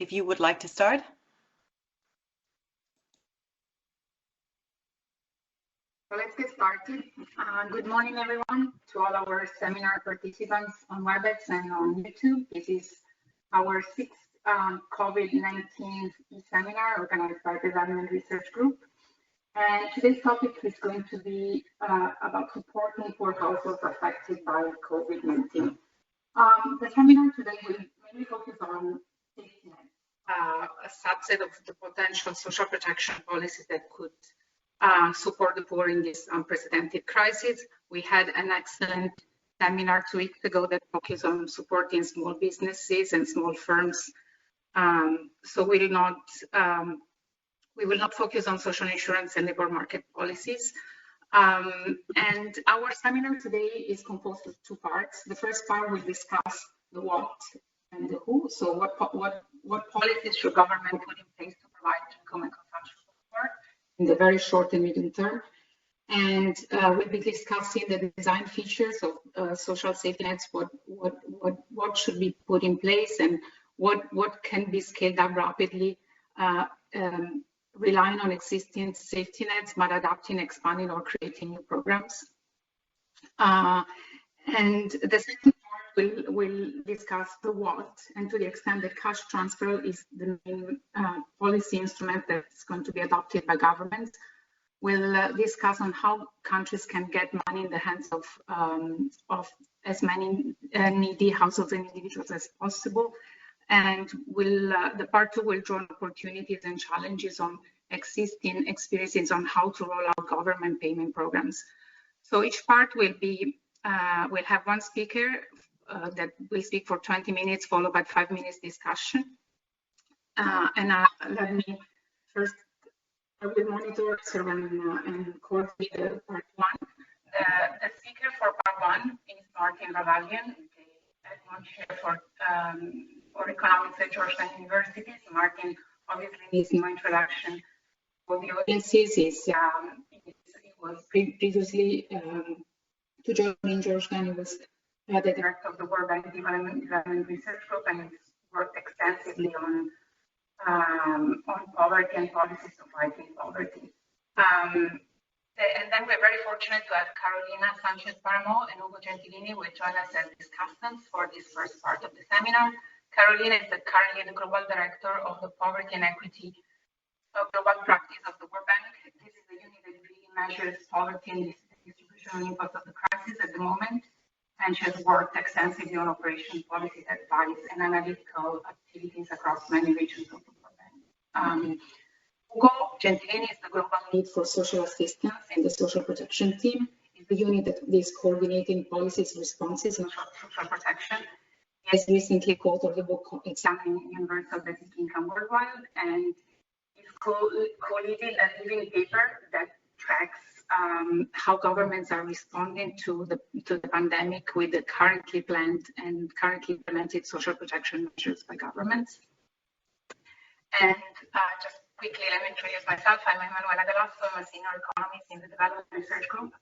if you would like to start. So let's get started. Good morning, everyone, to all our seminar participants on WebEx and on YouTube. This is our sixth COVID-19 seminar organized by the Ravallion Research Group. And today's topic is going to be about supporting poor households affected by COVID-19. The seminar today will mainly focus on safety net, a subset of the potential social protection policies that could support the poor in this unprecedented crisis. We had an excellent seminar 2 weeks ago that focused on supporting small businesses and small firms. So we will not focus on social insurance and labor market policies. And our seminar today is composed of 2 parts. The first part will discuss the what and the who. So what policies should government put in place to provide income and consumption support in the very short and medium term. And we'll be discussing the design features of social safety nets, what should be put in place and what can be scaled up rapidly, relying on existing safety nets, but adapting, expanding, or creating new programs. And the second part will discuss the what, and to the extent that cash transfer is the main policy instrument that's going to be adopted by governments. We'll discuss on how countries can get money in the hands of as many needy households and individuals as possible. And the part 2 will draw on opportunities and challenges on existing experiences on how to roll out government payment programs. So each part will have one speaker that will speak for 20 minutes, followed by 5 minutes discussion. Let me first, I will monitor, observe, and coordinate the part 1. The speaker for part 1 is Ravallion, Edmond Chair for Economics at Georgetown University. So Martin obviously needs no introduction for the audiences. He was previously to join in Georgetown. He was the director of the World Bank Development Research Group, and he's worked extensively on poverty and policies to fighting poverty. And then we're very fortunate to have Carolina Sanchez-Paramo and Ugo Gentilini will join us as discussants for this first part of the seminar. Carolina is currently the Global Director of the Poverty and Equity Global Practice of the World Bank. This is the unit that really measures poverty and distributional impact of the crisis at the moment. And she has worked extensively on operation policy advice and analytical activities across many regions of the World Bank. Ugo Gentilini is the global lead for social assistance in the social protection team. It's the unit that is coordinating policies, responses, and social protection. He has recently co-authored the book Examining Universal Basic Income Worldwide, and is co-leading a living paper that tracks how governments are responding to the pandemic with the currently planned and currently implemented social protection measures by governments. And just quickly, let me introduce myself. I'm Emanuela Galasso. I'm a senior economist in the Development Research Group.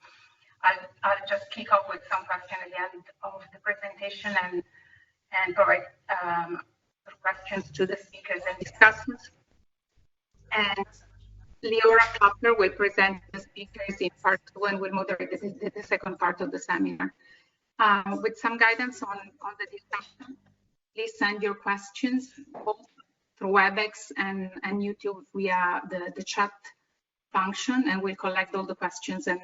I'll just kick off with some questions at the end of the presentation and provide questions to the speakers and discussants. And Leora Klapner will present the speakers in part 2 and will moderate the second part of the seminar. With some guidance on the discussion, please send your questions both through WebEx and YouTube via the chat function, and we'll collect all the questions and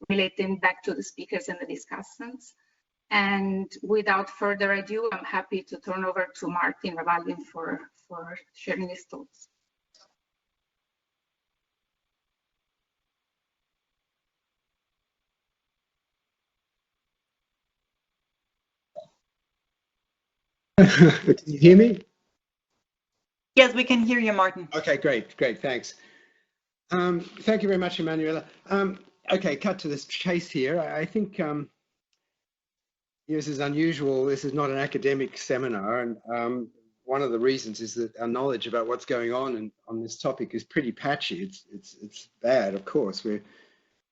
relate them back to the speakers and the discussants. And without further ado, I'm happy to turn over to Martin Ravallion for sharing his thoughts. Can you hear me? Yes, we can hear you, Martin. Okay, great, thanks. Thank you very much, Emanuela. Okay, cut to this chase here. I think this is unusual. This is not an academic seminar, and one of the reasons is that our knowledge about what's going on this topic is pretty patchy. It's bad, of course. We're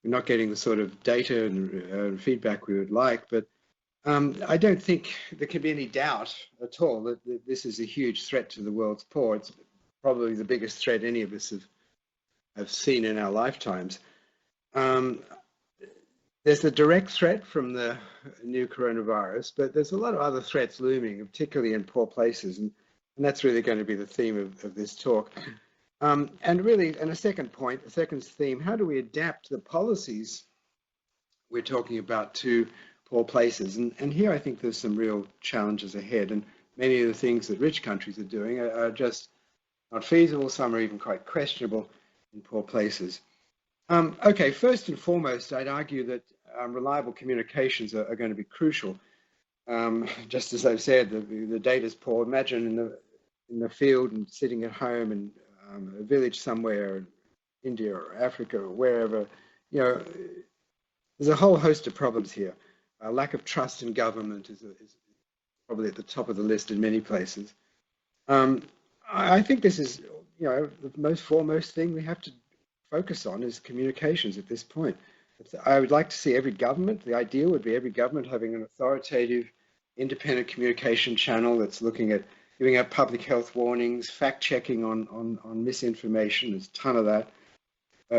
not getting the sort of data and feedback we would like, but I don't think there can be any doubt at all that this is a huge threat to the world's poor. It's probably the biggest threat any of us have seen in our lifetimes. There's the direct threat from the new coronavirus, but there's a lot of other threats looming, particularly in poor places, and that's really going to be the theme of this talk. And really, and a second point, the second theme, how do we adapt the policies we're talking about to poor places? And here I think there's some real challenges ahead, and many of the things that rich countries are doing are just not feasible. Some are even quite questionable in poor places. Okay, first and foremost, I'd argue that reliable communications are going to be crucial. Just as I've said, the data's poor. Imagine in the field and sitting at home in a village somewhere in India or Africa or wherever, there's a whole host of problems here. Lack of trust in government is probably at the top of the list in many places. I think this is, the most foremost thing we have to focus on is communications at this point. I would like to see every government, the ideal would be every government having an authoritative, independent communication channel that's looking at giving out public health warnings, fact-checking on misinformation, there's a ton of that,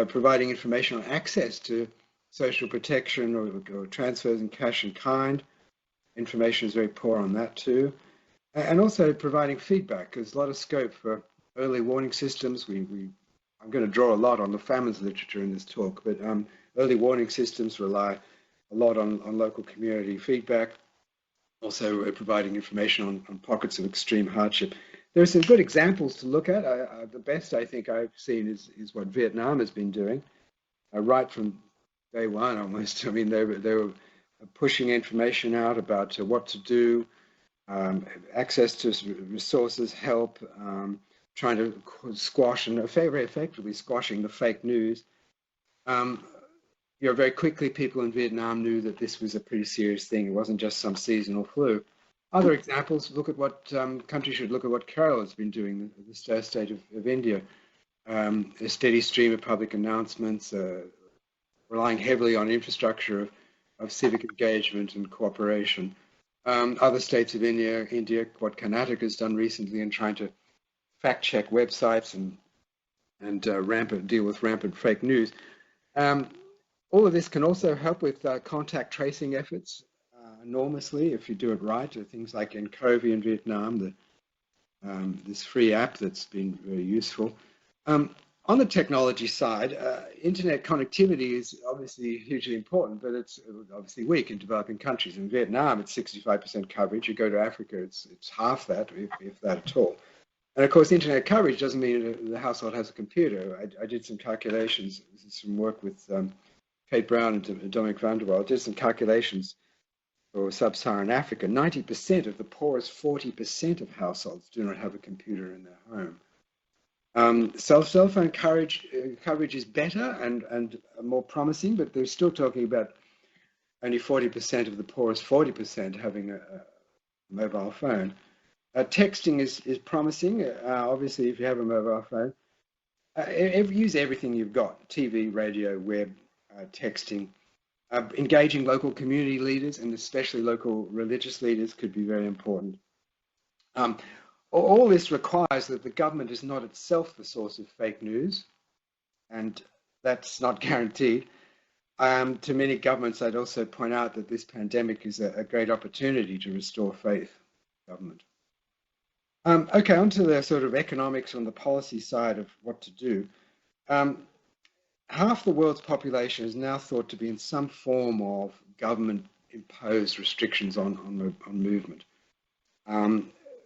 providing information on access to social protection or transfers in cash and kind. Information is very poor on that too. And also providing feedback. There's a lot of scope for early warning systems. I'm going to draw a lot on the famines literature in this talk, but early warning systems rely a lot on local community feedback. Also providing information on pockets of extreme hardship. There are some good examples to look at. The best I think I've seen is what Vietnam has been doing, right from day one almost. I mean, they were pushing information out about what to do, access to resources, help, trying to squash and very effectively squashing the fake news. Very quickly people in Vietnam knew that this was a pretty serious thing. It wasn't just some seasonal flu. Other examples, look at what countries should look at what Kerala has been doing, the state of India. A steady stream of public announcements, relying heavily on infrastructure of civic engagement and cooperation. Other states of India, what Karnataka has done recently in trying to fact-check websites and deal with rampant fake news. All of this can also help with contact tracing efforts enormously if you do it right. Things like Encovi in Vietnam, this free app that's been very useful. On the technology side, internet connectivity is obviously hugely important, but it's obviously weak in developing countries. In Vietnam, it's 65% coverage. You go to Africa, it's half that, if that at all. And of course, internet coverage doesn't mean the household has a computer. I did some calculations. This is some work with Kate Brown and Dominic van der Waal. I did some calculations for sub-Saharan Africa. 90% of the poorest 40% of households do not have a computer in their home. Cell phone coverage is better and more promising, but they're still talking about only 40% of the poorest 40% having a mobile phone. Texting is promising. Obviously, if you have a mobile phone, use everything you've got: TV, radio, web, texting. Engaging local community leaders and especially local religious leaders could be very important. All this requires that the government is not itself the source of fake news, and that's not guaranteed. To many governments, I'd also point out that this pandemic is a great opportunity to restore faith in government. Okay, on to the sort of economics on the policy side of what to do. Half the world's population is now thought to be in some form of government-imposed restrictions on movement,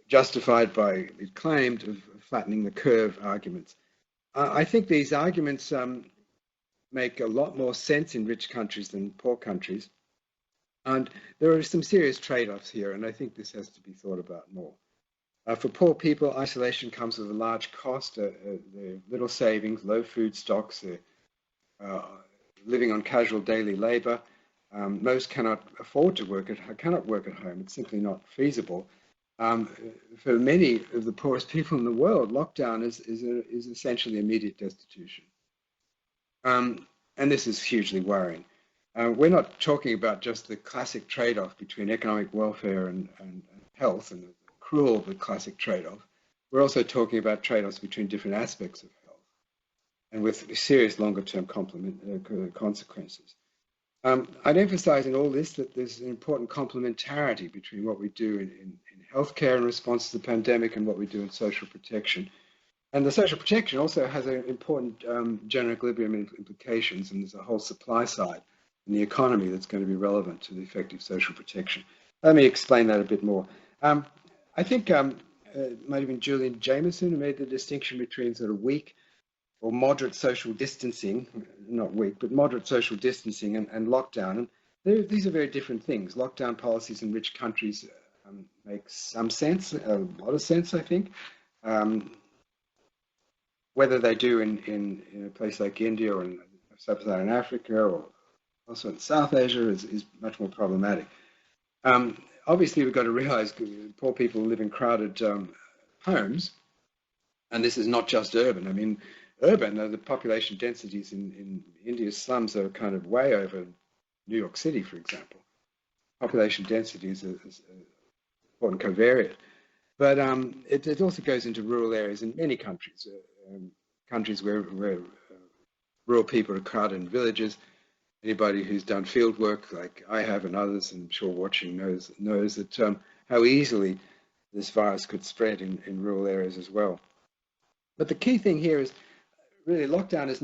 justified by, it claimed, of flattening the curve arguments. I think these arguments make a lot more sense in rich countries than poor countries, and there are some serious trade-offs here, and I think this has to be thought about more. For poor people, isolation comes with a large cost, little savings, low food stocks, living on casual daily labor. Most cannot afford to cannot work at home. It's simply not feasible. For many of the poorest people in the world, lockdown is essentially immediate destitution. And this is hugely worrying. We're not talking about just the classic trade-off between economic welfare and health, and the cruel but classic trade-off. We're also talking about trade-offs between different aspects of health, and with serious longer-term consequences. I'd emphasize in all this that there's an important complementarity between what we do in healthcare in response to the pandemic and what we do in social protection. And the social protection also has an important general equilibrium implications, and there's a whole supply side in the economy that's going to be relevant to the effective social protection. Let me explain that a bit more. I think it might have been Julian Jameson who made the distinction between sort of weak or moderate social distancing, not weak, but moderate social distancing and lockdown. And these are very different things. Lockdown policies in rich countries make some sense, a lot of sense, I think. Whether they do in a place like India or in sub-Saharan Africa or also in South Asia is much more problematic. Obviously, we've got to realize poor people live in crowded homes, and this is not just urban. I mean, urban, the population densities in India's slums are kind of way over New York City, for example. Population density is an important covariate. But it also goes into rural areas in many countries, countries where rural people are crowded in villages. Anybody who's done field work like I have and others, and I'm sure watching knows that how easily this virus could spread in rural areas as well. But the key thing here is really lockdown is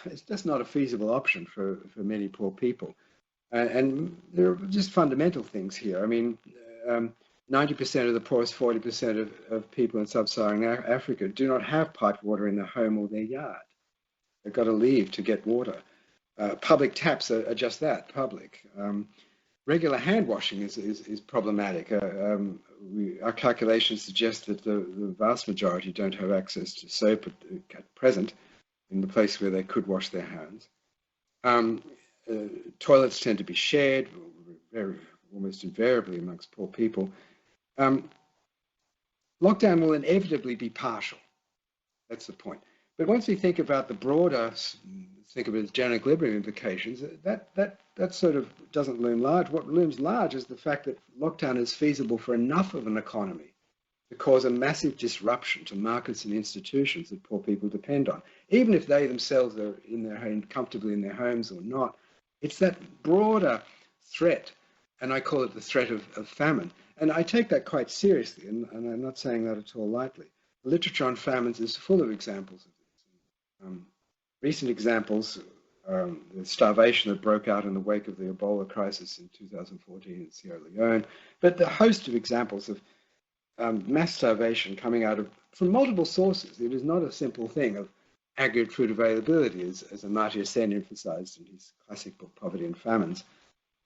it's just not a feasible option for many poor people. And there are just fundamental things here. I mean, 90% of the poorest 40% of people in sub-Saharan Africa do not have piped water in their home or their yard. They've got to leave to get water. Public taps are just that, public. Regular hand washing is problematic. Our calculations suggest that the vast majority don't have access to soap at present in the place where they could wash their hands. Toilets tend to be shared, almost invariably amongst poor people. Lockdown will inevitably be partial. That's the point. But once we think about the broader, think of it as general equilibrium implications, that sort of doesn't loom large. What looms large is the fact that lockdown is feasible for enough of an economy to cause a massive disruption to markets and institutions that poor people depend on. Even if they themselves are comfortably in their homes or not, it's that broader threat, and I call it the threat of famine. And I take that quite seriously, and I'm not saying that at all lightly. The literature on famines is full of examples of this. Recent examples, the starvation that broke out in the wake of the Ebola crisis in 2014 in Sierra Leone, but the host of examples of mass starvation coming from multiple sources. It is not a simple thing of aggregate food availability, as Amartya Sen emphasized in his classic book, Poverty and Famines.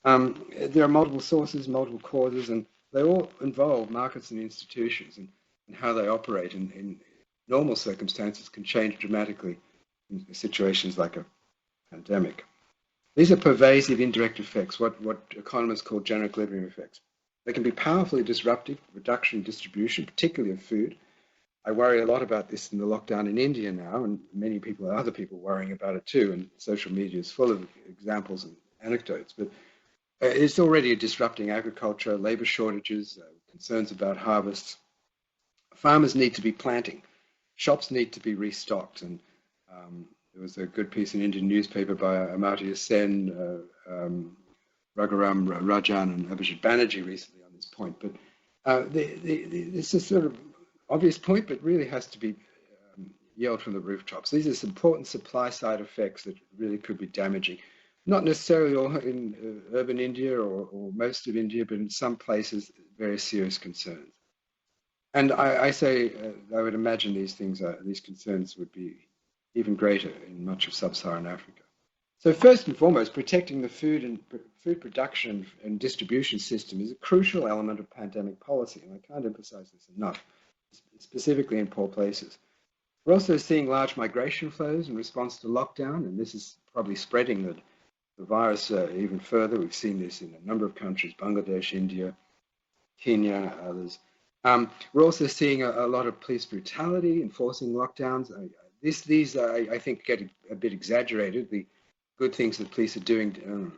There are multiple sources, multiple causes, and they all involve markets and institutions, and how they operate in normal circumstances can change dramatically in situations like a pandemic. These are pervasive indirect effects, what economists call general equilibrium effects. They can be powerfully disruptive, reduction in distribution, particularly of food. I worry a lot about this in the lockdown in India now, and many people, other people worrying about it too, and social media is full of examples and anecdotes. But it's already disrupting agriculture, labor shortages, concerns about harvests. Farmers need to be planting. Shops need to be restocked. And there was a good piece in an Indian newspaper by Amartya Sen, Raghuram Rajan, and Abhijit Banerjee recently on this point. But this is sort of obvious point, but really has to be yelled from the rooftops. These are some important supply side effects that really could be damaging. Not necessarily all in urban India or most of India, but in some places, very serious concerns. And I say, I would imagine these concerns would be even greater in much of sub-Saharan Africa. So first and foremost, protecting the food production and distribution system is a crucial element of pandemic policy, and I can't emphasize this enough, specifically in poor places. We're also seeing large migration flows in response to lockdown, and this is probably spreading the virus even further. We've seen this in a number of countries, Bangladesh, India, Kenya, others. We're also seeing a lot of police brutality enforcing lockdowns. These I think, get a bit exaggerated. The good things that police are doing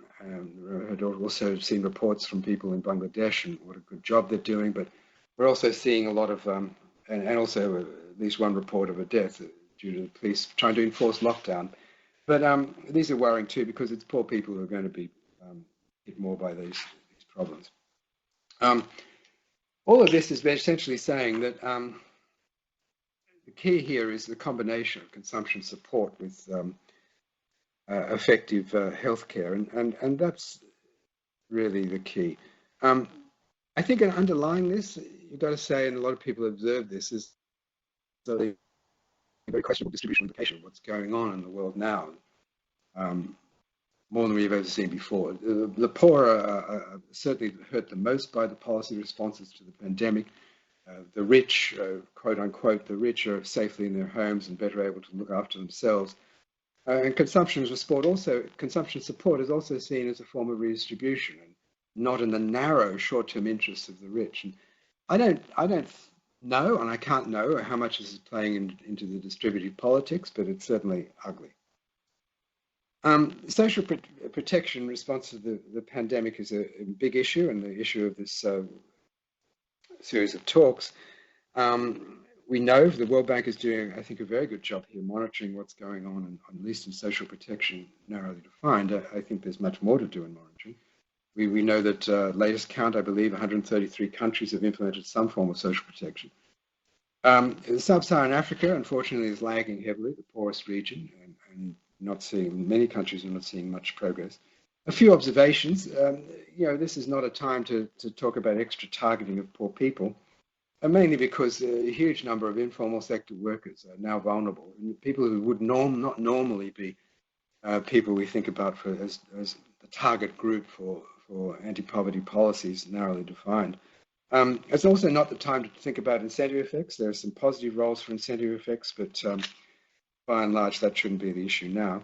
I'd also seen reports from people in Bangladesh and what a good job they're doing, but we're also seeing a lot of, and also at least one report of a death due to the police trying to enforce lockdown. But these are worrying too, because it's poor people who are going to be hit more by these problems. All of this is essentially saying that the key here is the combination of consumption support with effective healthcare, and that's really the key. I think underlying this, you've got to say, and a lot of people observe this, is the very questionable distribution of education, what's going on in the world now, more than we've ever seen before. The poor are certainly hurt the most by the policy responses to the pandemic. The rich, quote unquote, the rich are safely in their homes and better able to look after themselves. And consumption support is also seen as a form of redistribution, and not in the narrow short-term interests of the rich. And I don't know, and I can't know how much this is playing into the distributive politics, but it's certainly ugly. Social protection in response to the pandemic is a big issue, and the issue of this series of talks. We know the World Bank is doing, I think, a very good job here monitoring what's going on, at least in social protection, narrowly defined. I think there's much more to do in monitoring. We know that latest count, I believe, 133 countries have implemented some form of social protection. Sub-Saharan Africa, unfortunately, is lagging heavily, the poorest region, and many countries are not seeing much progress. A few observations. This is not a time to talk about extra targeting of poor people, mainly because a huge number of informal sector workers are now vulnerable. And people who would not normally be people we think about as the target group for anti-poverty policies, narrowly defined. It's also not the time to think about incentive effects. There are some positive roles for incentive effects, but by and large, that shouldn't be the issue now.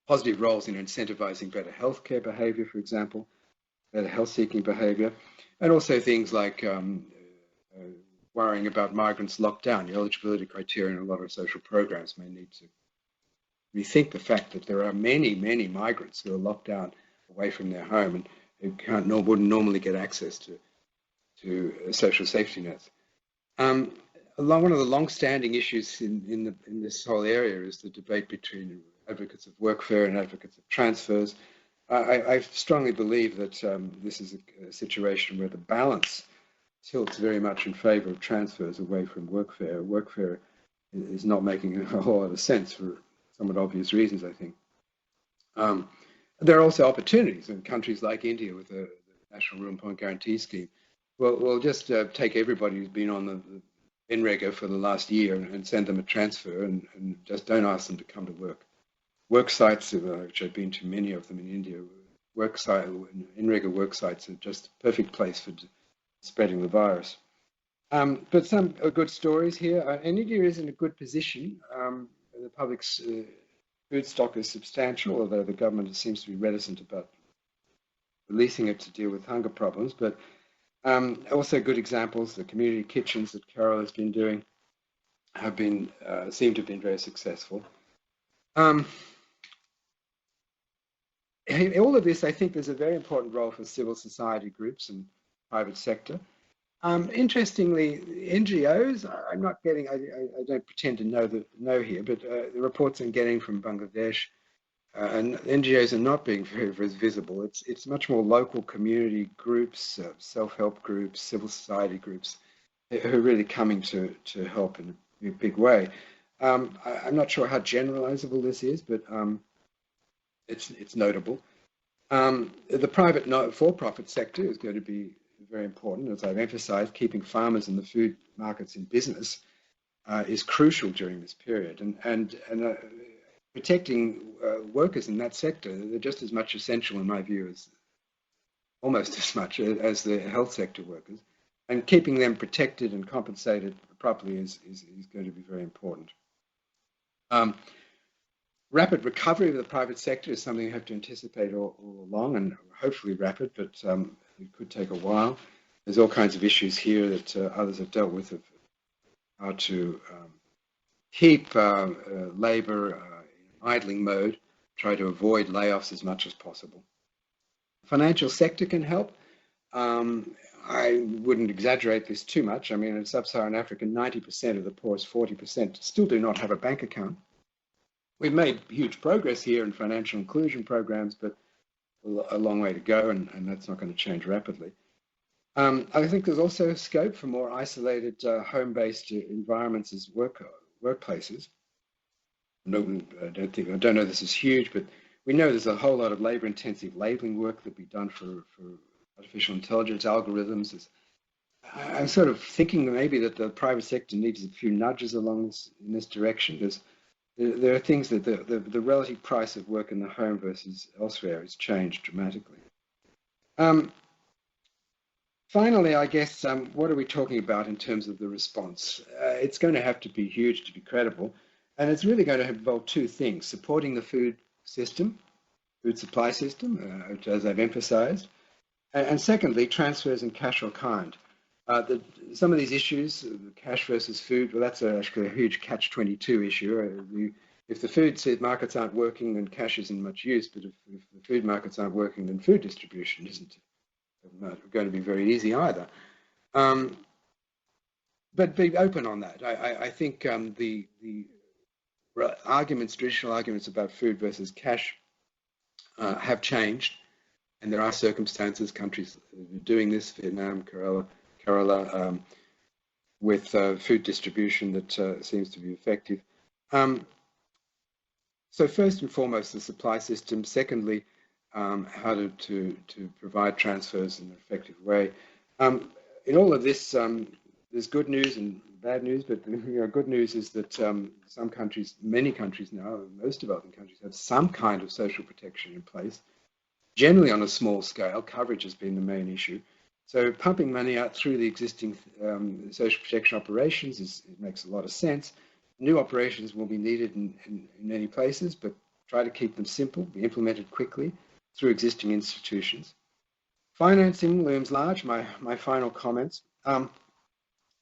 Positive roles in incentivizing better healthcare behavior, for example, better health-seeking behavior, and also things like worrying about migrants locked down. The eligibility criteria in a lot of social programs may need to rethink the fact that there are many, many migrants who are locked down away from their home and who wouldn't normally get access to social safety nets. One of the long-standing issues in this whole area is the debate between advocates of workfare and advocates of transfers. I strongly believe that this is a situation where the balance tilts very much in favor of transfers away from workfare. Workfare is not making a whole lot of sense for somewhat obvious reasons, I think. There are also opportunities in countries like India with the National Room Point Guarantee Scheme. We'll just take everybody who's been on the NREGA for the last year and send them a transfer and just don't ask them to come to work. Work sites, which I've been to many of them in India, NREGA work sites are just a perfect place for spreading the virus. But some good stories here. And India is in a good position. The public's food stock is substantial, although the government seems to be reticent about releasing it to deal with hunger problems. But also good examples, the community kitchens that Carol has been doing seem to have been very successful. In all of this, I think there's a very important role for civil society groups and private sector. Interestingly, NGOs, I don't pretend to know here, but the reports I'm getting from Bangladesh, and NGOs are not being very visible. It's much more local community groups, self-help groups, civil society groups, who are really coming to help in a big way. I'm not sure how generalizable this is, but it's notable. The private for-profit sector is going to be very important, as I've emphasized. Keeping farmers and the food markets in business is crucial during this period, and protecting workers in that sector, they're just as much essential in my view as almost as much as the health sector workers, and keeping them protected and compensated properly is going to be very important. Rapid recovery of the private sector is something you have to anticipate all along, and hopefully rapid, but it could take a while. There's all kinds of issues here that others have dealt with, of how to keep labor in idling mode, try to avoid layoffs as much as possible. Financial sector can help. I wouldn't exaggerate this too much. I mean, in sub-Saharan Africa, 90% of the poorest 40% still do not have a bank account. We've made huge progress here in financial inclusion programs, but a long way to go, and that's not going to change rapidly. I think there's also scope for more isolated home-based environments as workplaces. No, I don't know this is huge, but we know there's a whole lot of labor-intensive labeling work that we done for artificial intelligence algorithms. I'm sort of thinking maybe that the private sector needs a few nudges along in this direction. There are things that the relative price of work in the home versus elsewhere has changed dramatically. Finally, I guess, what are we talking about in terms of the response? It's going to have to be huge to be credible, and it's really going to involve two things: supporting the food supply system, as I've emphasized, and secondly, transfers in cash or kind. Some of these issues, cash versus food, well, that's actually a huge catch-22 issue. If the food markets aren't working, then cash isn't much use, but if the food markets aren't working, then food distribution isn't going to be very easy either. But be open on that. I think the traditional arguments about food versus cash have changed, and there are circumstances, countries doing this, Vietnam, Kerala, with food distribution that seems to be effective. So first and foremost, the supply system. Secondly, how to provide transfers in an effective way. In all of this, there's good news and bad news, but good news is that some countries, many countries now, most developing countries, have some kind of social protection in place, generally on a small scale. Coverage has been the main issue. So pumping money out through the existing social protection operations it makes a lot of sense. New operations will be needed in many places, but try to keep them simple, be implemented quickly through existing institutions. Financing looms large, my final comments. And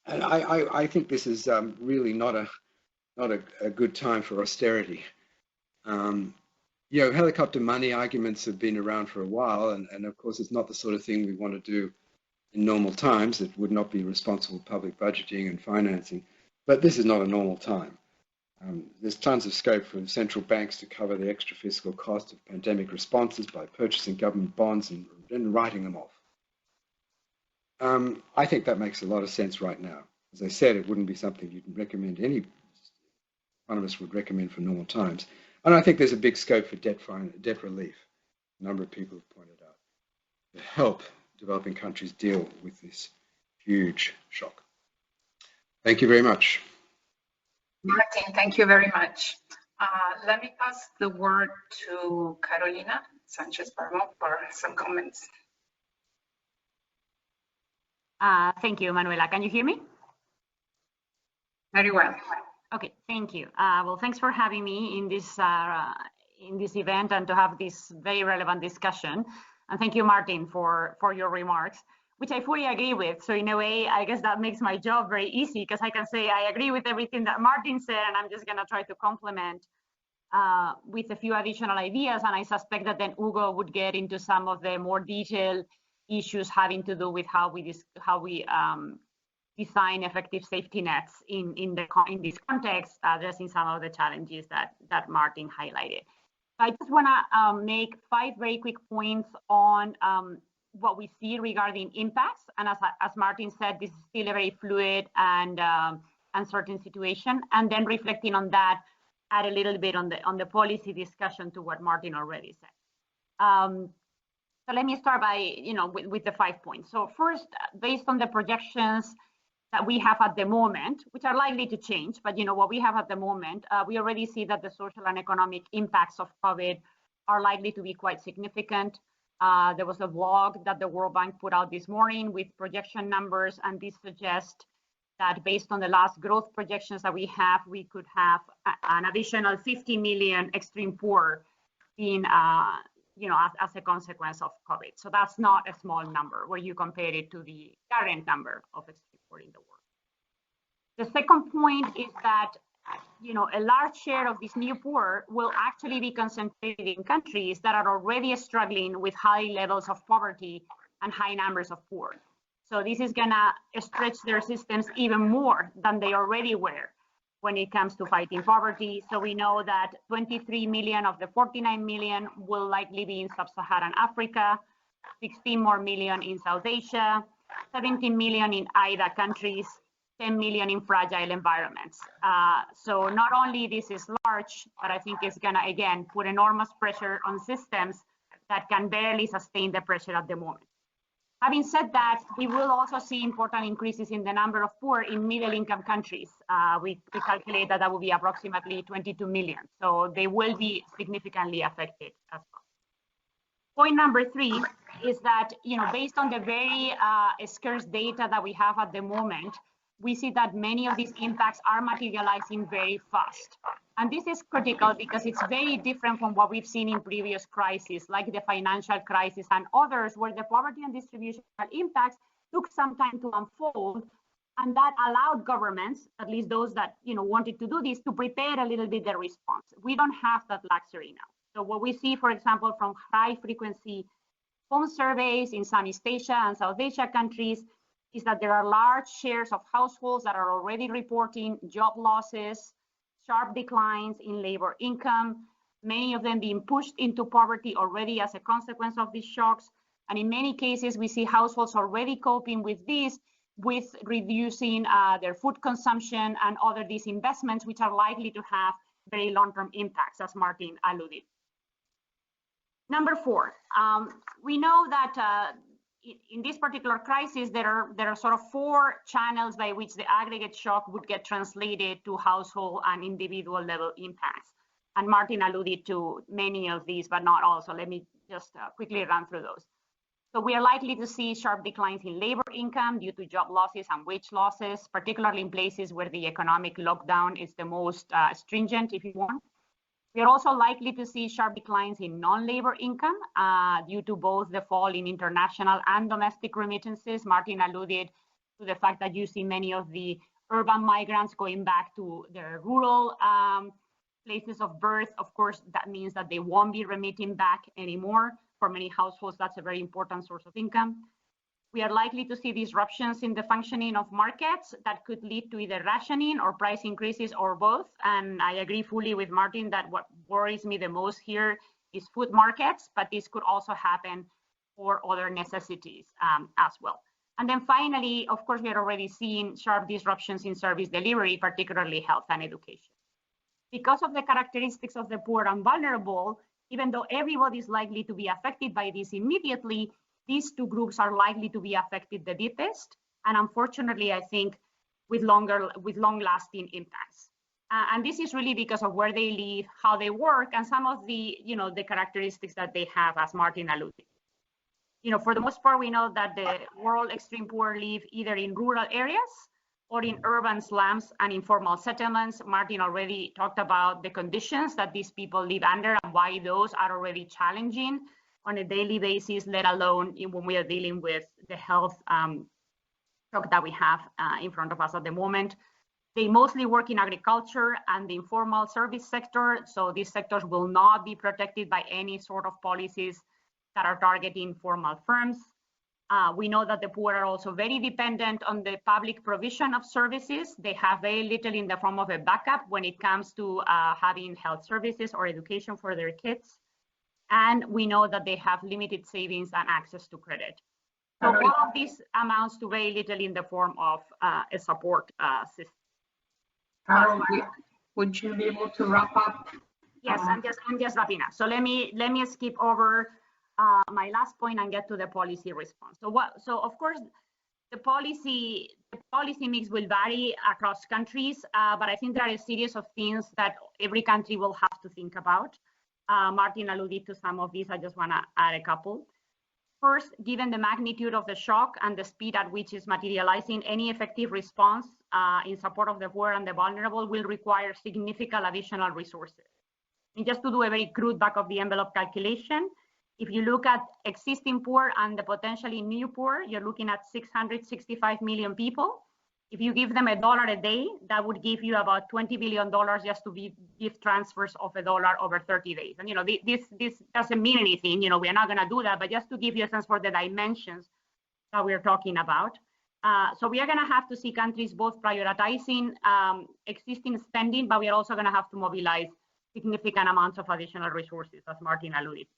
I think this is really not a good time for austerity. Helicopter money arguments have been around for a while, and of course it's not the sort of thing we want to do in normal times. It would not be responsible public budgeting and financing, but this is not a normal time. There's tons of scope for central banks to cover the extra fiscal cost of pandemic responses by purchasing government bonds and writing them off. I think that makes a lot of sense right now. As I said, it wouldn't be something you'd recommend, any one of us would recommend for normal times. And I think there's a big scope for debt relief. A number of people have pointed out, to help developing countries deal with this huge shock. Thank you very much. Martin, thank you very much. Let me pass the word to Carolina Sanchez-Paramo for some comments. Thank you, Emanuela. Can you hear me? Very well. Okay, thank you. Well, thanks for having me in this event and to have this very relevant discussion. And thank you, Martin, for your remarks, which I fully agree with. So in a way, I guess that makes my job very easy because I can say I agree with everything that Martin said, and I'm just going to try to complement with a few additional ideas. And I suspect that then Ugo would get into some of the more detailed issues having to do with how we design effective safety nets in this context, addressing some of the challenges that Martin highlighted. I just want to make 5 very quick points on what we see regarding impacts. And as Martin said, this is still a very fluid and uncertain situation. And then reflecting on that, add a little bit on the policy discussion to what Martin already said. So let me start by, with the 5 points. So first, based on the projections that we have at the moment, which are likely to change, but what we have at the moment, we already see that the social and economic impacts of COVID are likely to be quite significant. There was a blog that the World Bank put out this morning with projection numbers, and this suggests that based on the last growth projections that we have, we could have an additional 50 million extreme poor in as a consequence of COVID. So that's not a small number where you compare it to the current number of extreme poor in the world. The second point is that a large share of this new poor will actually be concentrated in countries that are already struggling with high levels of poverty and high numbers of poor. So this is gonna stretch their systems even more than they already were when it comes to fighting poverty. So we know that 23 million of the 49 million will likely be in sub-Saharan Africa, 16 more million in South Asia, 17 million in AIDA countries, 10 million in fragile environments. So not only this is large, but I think it's gonna, again, put enormous pressure on systems that can barely sustain the pressure at the moment. Having said that, we will also see important increases in the number of poor in middle income countries. We calculate that that will be approximately 22 million. So they will be significantly affected as well. Point number 3 is that, based on the very scarce data that we have at the moment, we see that many of these impacts are materializing very fast. And this is critical because it's very different from what we've seen in previous crises, like the financial crisis and others, where the poverty and distributional impacts took some time to unfold. And that allowed governments, at least those that wanted to do this, to prepare a little bit their response. We don't have that luxury now. So what we see, for example, from high frequency home surveys in Southeast Asia and South Asia countries, is that there are large shares of households that are already reporting job losses, sharp declines in labor income, many of them being pushed into poverty already as a consequence of these shocks. And in many cases, we see households already coping with this, with reducing their food consumption and other disinvestments, which are likely to have very long-term impacts, as Martin alluded. Number 4, we know that in this particular crisis, there are sort of 4 channels by which the aggregate shock would get translated to household and individual level impacts. And Martin alluded to many of these, but not all. So let me just quickly run through those. So we are likely to see sharp declines in labor income due to job losses and wage losses, particularly in places where the economic lockdown is the most stringent, if you want. We are also likely to see sharp declines in non-labor income due to both the fall in international and domestic remittances. Martin alluded to the fact that you see many of the urban migrants going back to their rural places of birth. Of course, that means that they won't be remitting back anymore. For many households, that's a very important source of income. We are likely to see disruptions in the functioning of markets that could lead to either rationing or price increases or both. And I agree fully with Martin that what worries me the most here is food markets, but this could also happen for other necessities as well. And then finally, of course, we are already seeing sharp disruptions in service delivery, particularly health and education. Because of the characteristics of the poor and vulnerable, even though everybody is likely to be affected by this immediately, these 2 groups are likely to be affected the deepest, and unfortunately, I think with long-lasting impacts. And this is really because of where they live, how they work, and some of the, the characteristics that they have, as Martin alluded. For the most part, we know that the world extreme poor live either in rural areas or in urban slums and informal settlements. Martin already talked about the conditions that these people live under and why those are already challenging on a daily basis, let alone when we are dealing with the health shock that we have in front of us at the moment. They mostly work in agriculture and the informal service sector, so these sectors will not be protected by any sort of policies that are targeting formal firms. We know that the poor are also very dependent on the public provision of services. They have very little in the form of a backup when it comes to having health services or education for their kids. And we know that they have limited savings and access to credit. So all of this amounts to very little in the form of a support system. Carol, would you be able to wrap up? Yes, I'm just wrapping up. So let me skip over my last point and get to the policy response. So of course, the policy mix will vary across countries, but I think there are a series of things that every country will have to think about. Martin alluded to some of these. I just want to add a couple. First, given the magnitude of the shock and the speed at which it's materializing, any effective response in support of the poor and the vulnerable will require significant additional resources. And just to do a very crude back of the envelope calculation, if you look at existing poor and the potentially new poor, you're looking at 665 million people. If you give them $1 a day, that would give you about $20 billion just to give transfers of $1 over 30 days. And this doesn't mean anything. We're not going to do that, but just to give you a sense for the dimensions that we're talking about. So we are going to have to see countries both prioritizing existing spending, but we are also going to have to mobilize significant amounts of additional resources, as Martin alluded.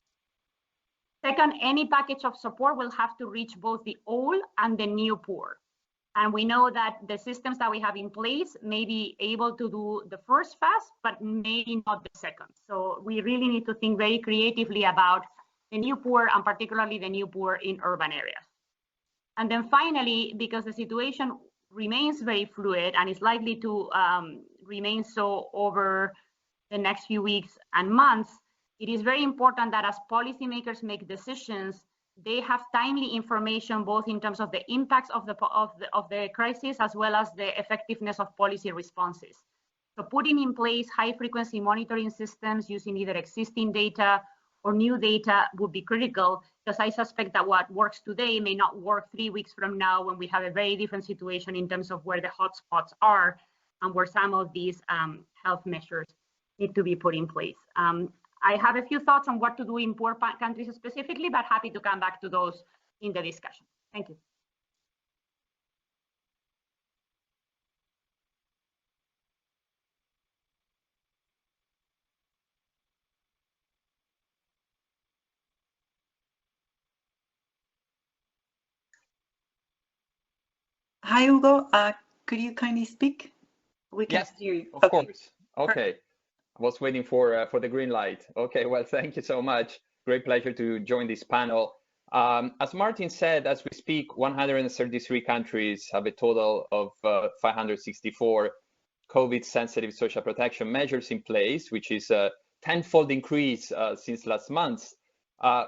Second, any package of support will have to reach both the old and the new poor. And we know that the systems that we have in place may be able to do the first phase, but maybe not the second. So we really need to think very creatively about the new poor, and particularly the new poor in urban areas. And then finally, because the situation remains very fluid and is likely to remain so over the next few weeks and months, it is very important that as policymakers make decisions, they have timely information, both in terms of the impacts of the crisis, as well as the effectiveness of policy responses. So putting in place high-frequency monitoring systems using either existing data or new data would be critical, because I suspect that what works today may not work 3 weeks from now, when we have a very different situation in terms of where the hotspots are and where some of these health measures need to be put in place. I have a few thoughts on what to do in poor countries specifically, but happy to come back to those in the discussion. Thank you. Hi, Ugo. Could you kindly speak? We can hear you. Of course. Okay. I was waiting for the green light. Okay, well, thank you so much. Great pleasure to join this panel. As Martin said, as we speak, 133 countries have a total of 564 COVID-sensitive social protection measures in place, which is a tenfold increase since last month,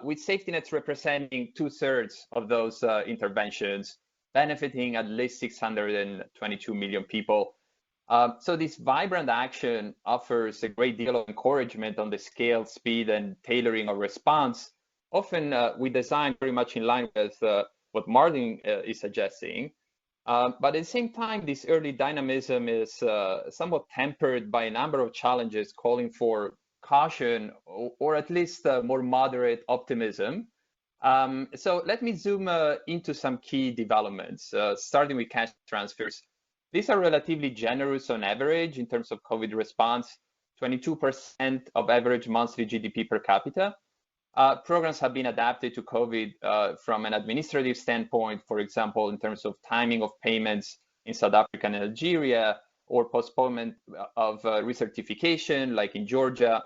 with safety nets representing 2/3 of those interventions, benefiting at least 622 million people. So this vibrant action offers a great deal of encouragement on the scale, speed, and tailoring of response. Often we design very much in line with what Martin is suggesting. But at the same time, this early dynamism is somewhat tempered by a number of challenges calling for caution, or at least more moderate optimism. So let me zoom into some key developments, starting with cash transfers. These are relatively generous on average in terms of COVID response, 22% of average monthly GDP per capita. Programs have been adapted to COVID from an administrative standpoint, for example, in terms of timing of payments in South Africa and Algeria, or postponement of recertification, like in Georgia.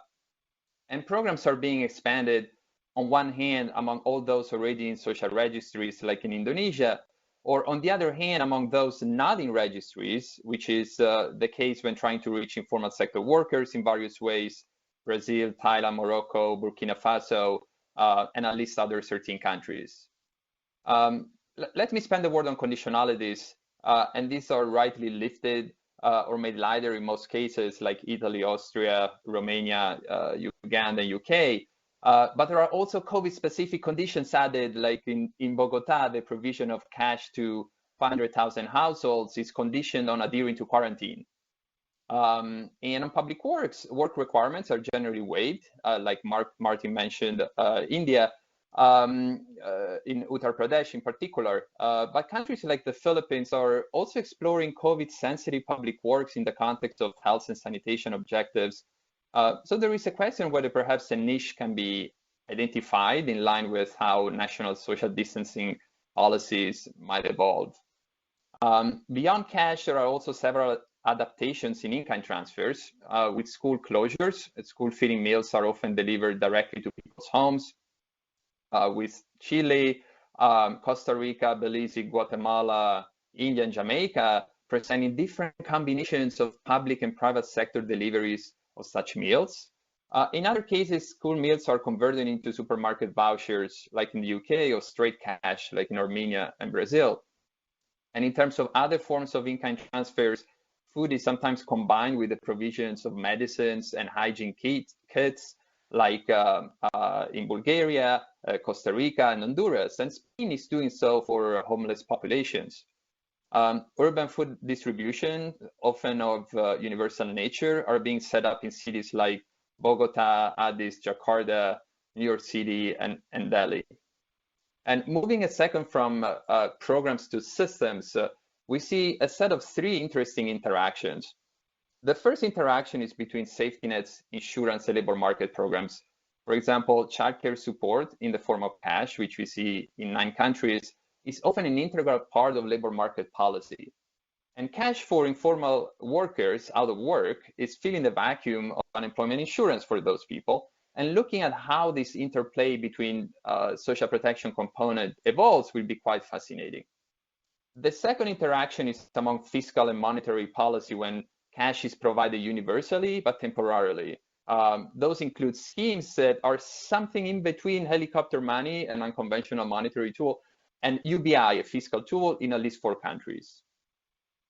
And programs are being expanded, on one hand, among all those already in social registries, like in Indonesia, or on the other hand, among those not in registries, which is the case when trying to reach informal sector workers in various ways: Brazil, Thailand, Morocco, Burkina Faso, and at least other 13 countries. Let me spend a word on conditionalities, and these are rightly lifted or made lighter in most cases, like Italy, Austria, Romania, Uganda, and UK. But there are also COVID-specific conditions added, like in Bogota, the provision of cash to 500,000 households is conditioned on adhering to quarantine. And on public works, work requirements are generally waived, like Martin mentioned, India, in Uttar Pradesh in particular. But countries like the Philippines are also exploring COVID-sensitive public works in the context of health and sanitation objectives. So there is a question whether perhaps a niche can be identified in line with how national social distancing policies might evolve. Beyond cash, there are also several adaptations in in-kind transfers. With school closures, school feeding meals are often delivered directly to people's homes. With Chile, Costa Rica, Belize, Guatemala, India, and Jamaica presenting different combinations of public and private sector deliveries of such meals. In other cases, school meals are converted into supermarket vouchers, like in the UK, or straight cash, like in Armenia and Brazil. And in terms of other forms of in-kind transfers, food is sometimes combined with the provisions of medicines and hygiene kits, like in Bulgaria, Costa Rica, and Honduras. And Spain is doing so for homeless populations. Urban food distribution, often of universal nature, are being set up in cities like Bogota, Addis, Jakarta, New York City, and Delhi. And moving a second from programs to systems, we see a set of three interesting interactions. The first interaction is between safety nets, insurance, and labor market programs. For example, childcare support in the form of cash, which we see in 9 countries, is often an integral part of labor market policy. And cash for informal workers out of work is filling the vacuum of unemployment insurance for those people. And looking at how this interplay between social protection component evolves will be quite fascinating. The second interaction is among fiscal and monetary policy when cash is provided universally but temporarily. Those include schemes that are something in between helicopter money and unconventional monetary tool, and UBI, a fiscal tool in at least 4 countries.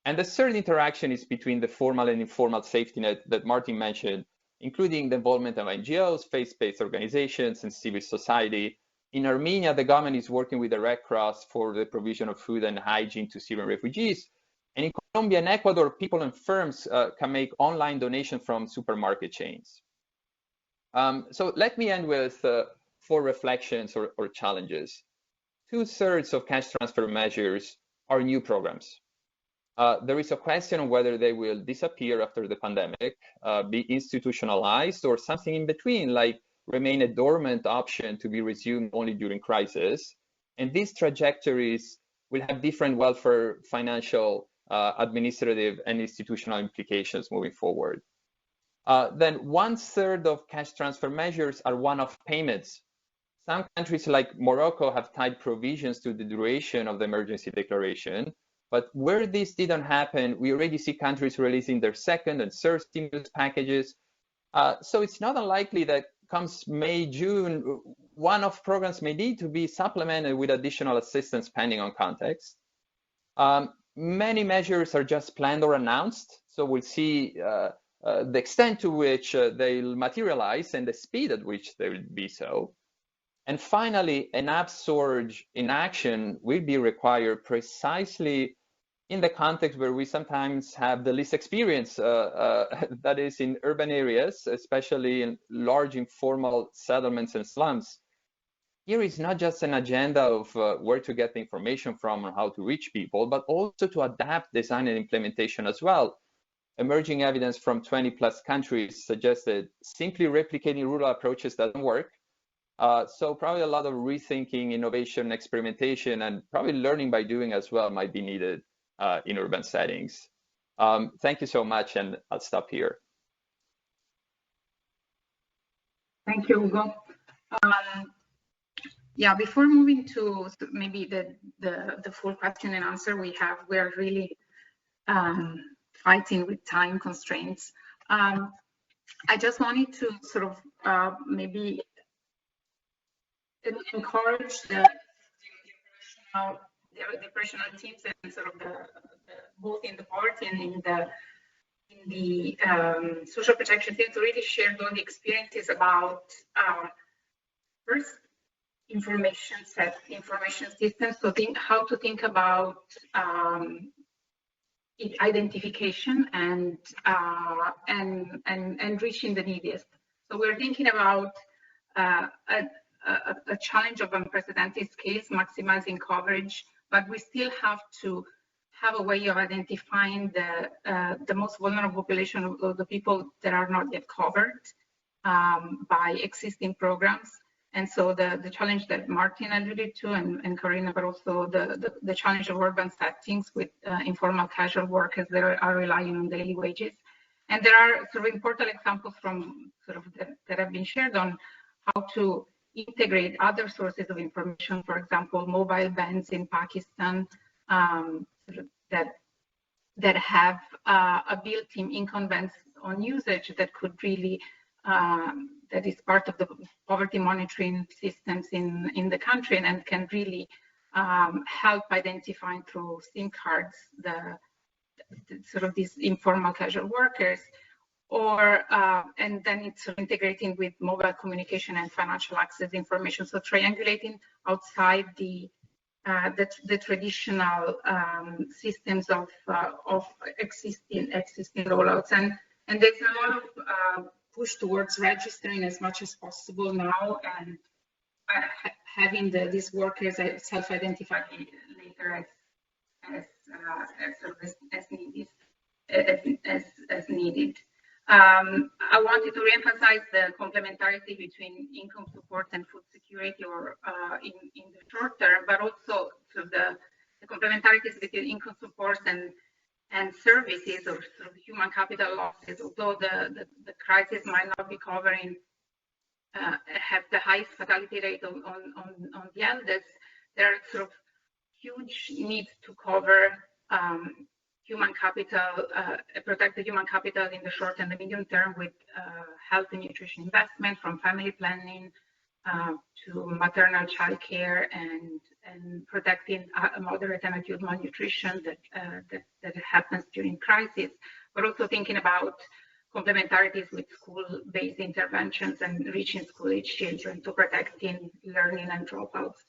And the third interaction is between the formal and informal safety net that Martin mentioned, including the involvement of NGOs, faith-based organizations, and civil society. In Armenia, the government is working with the Red Cross for the provision of food and hygiene to Syrian refugees. And in Colombia and Ecuador, people and firms can make online donations from supermarket chains. So let me end with 4 reflections or challenges. 2/3 of cash transfer measures are new programs. There is a question on whether they will disappear after the pandemic, be institutionalized, or something in between, like remain a dormant option to be resumed only during crisis. And these trajectories will have different welfare, financial, administrative, and institutional implications moving forward. Then 1/3 of cash transfer measures are one-off payments. Some countries like Morocco have tied provisions to the duration of the emergency declaration. But where this didn't happen, we already see countries releasing their second and third stimulus packages. So it's not unlikely that comes May, June, one-off programs may need to be supplemented with additional assistance depending on context. Many measures are just planned or announced. So we'll see the extent to which they'll materialize and the speed at which they will be so. And finally, an upsurge in action will be required precisely in the context where we sometimes have the least experience, that is in urban areas, especially in large informal settlements and slums. Here is not just an agenda of where to get the information from and how to reach people, but also to adapt design and implementation as well. Emerging evidence from 20+ countries suggests that simply replicating rural approaches doesn't work. So probably a lot of rethinking, innovation, experimentation, and probably learning by doing as well might be needed in urban settings. Thank you so much, and I'll stop here. Thank you, Ugo. Yeah, before moving to maybe the full question and answer we are really fighting with time constraints. I just wanted to sort of maybe encourage the operational teams and sort of both in the poverty and in the social protection team to really share all the experiences about first information systems. So how to think about identification and reaching the neediest. So we're thinking about a challenge of unprecedented scale, maximizing coverage, but we still have to have a way of identifying the most vulnerable population of the people that are not yet covered by existing programs. And so the challenge that Martin alluded to and Karina, but also the challenge of urban settings with informal casual workers that are relying on daily wages. And there are sort of important examples from sort of that have been shared on how to integrate other sources of information, for example, mobile bands in Pakistan that have a built-in incumbents on usage that could really that is part of the poverty monitoring systems in the country and can really help identifying through SIM cards the sort of these informal casual workers. Or and then it's integrating with mobile communication and financial access information. So triangulating outside the the traditional systems of existing rollouts, and there's a lot of push towards registering as much as possible now, and having these workers self-identify later as needed. I wanted to reemphasize the complementarity between income support and food security, or in the short term, but also sort of the complementarities between income support and services, or sort of human capital losses. Although the crisis might not be covering have the highest fatality rate on the eldest, there are sort of huge needs to cover human capital, protect the human capital in the short and the medium term, with health and nutrition investment, from family planning to maternal child care, and protecting moderate and acute malnutrition that happens during crisis, but also thinking about complementarities with school-based interventions and reaching school-age children, to protecting learning and dropouts.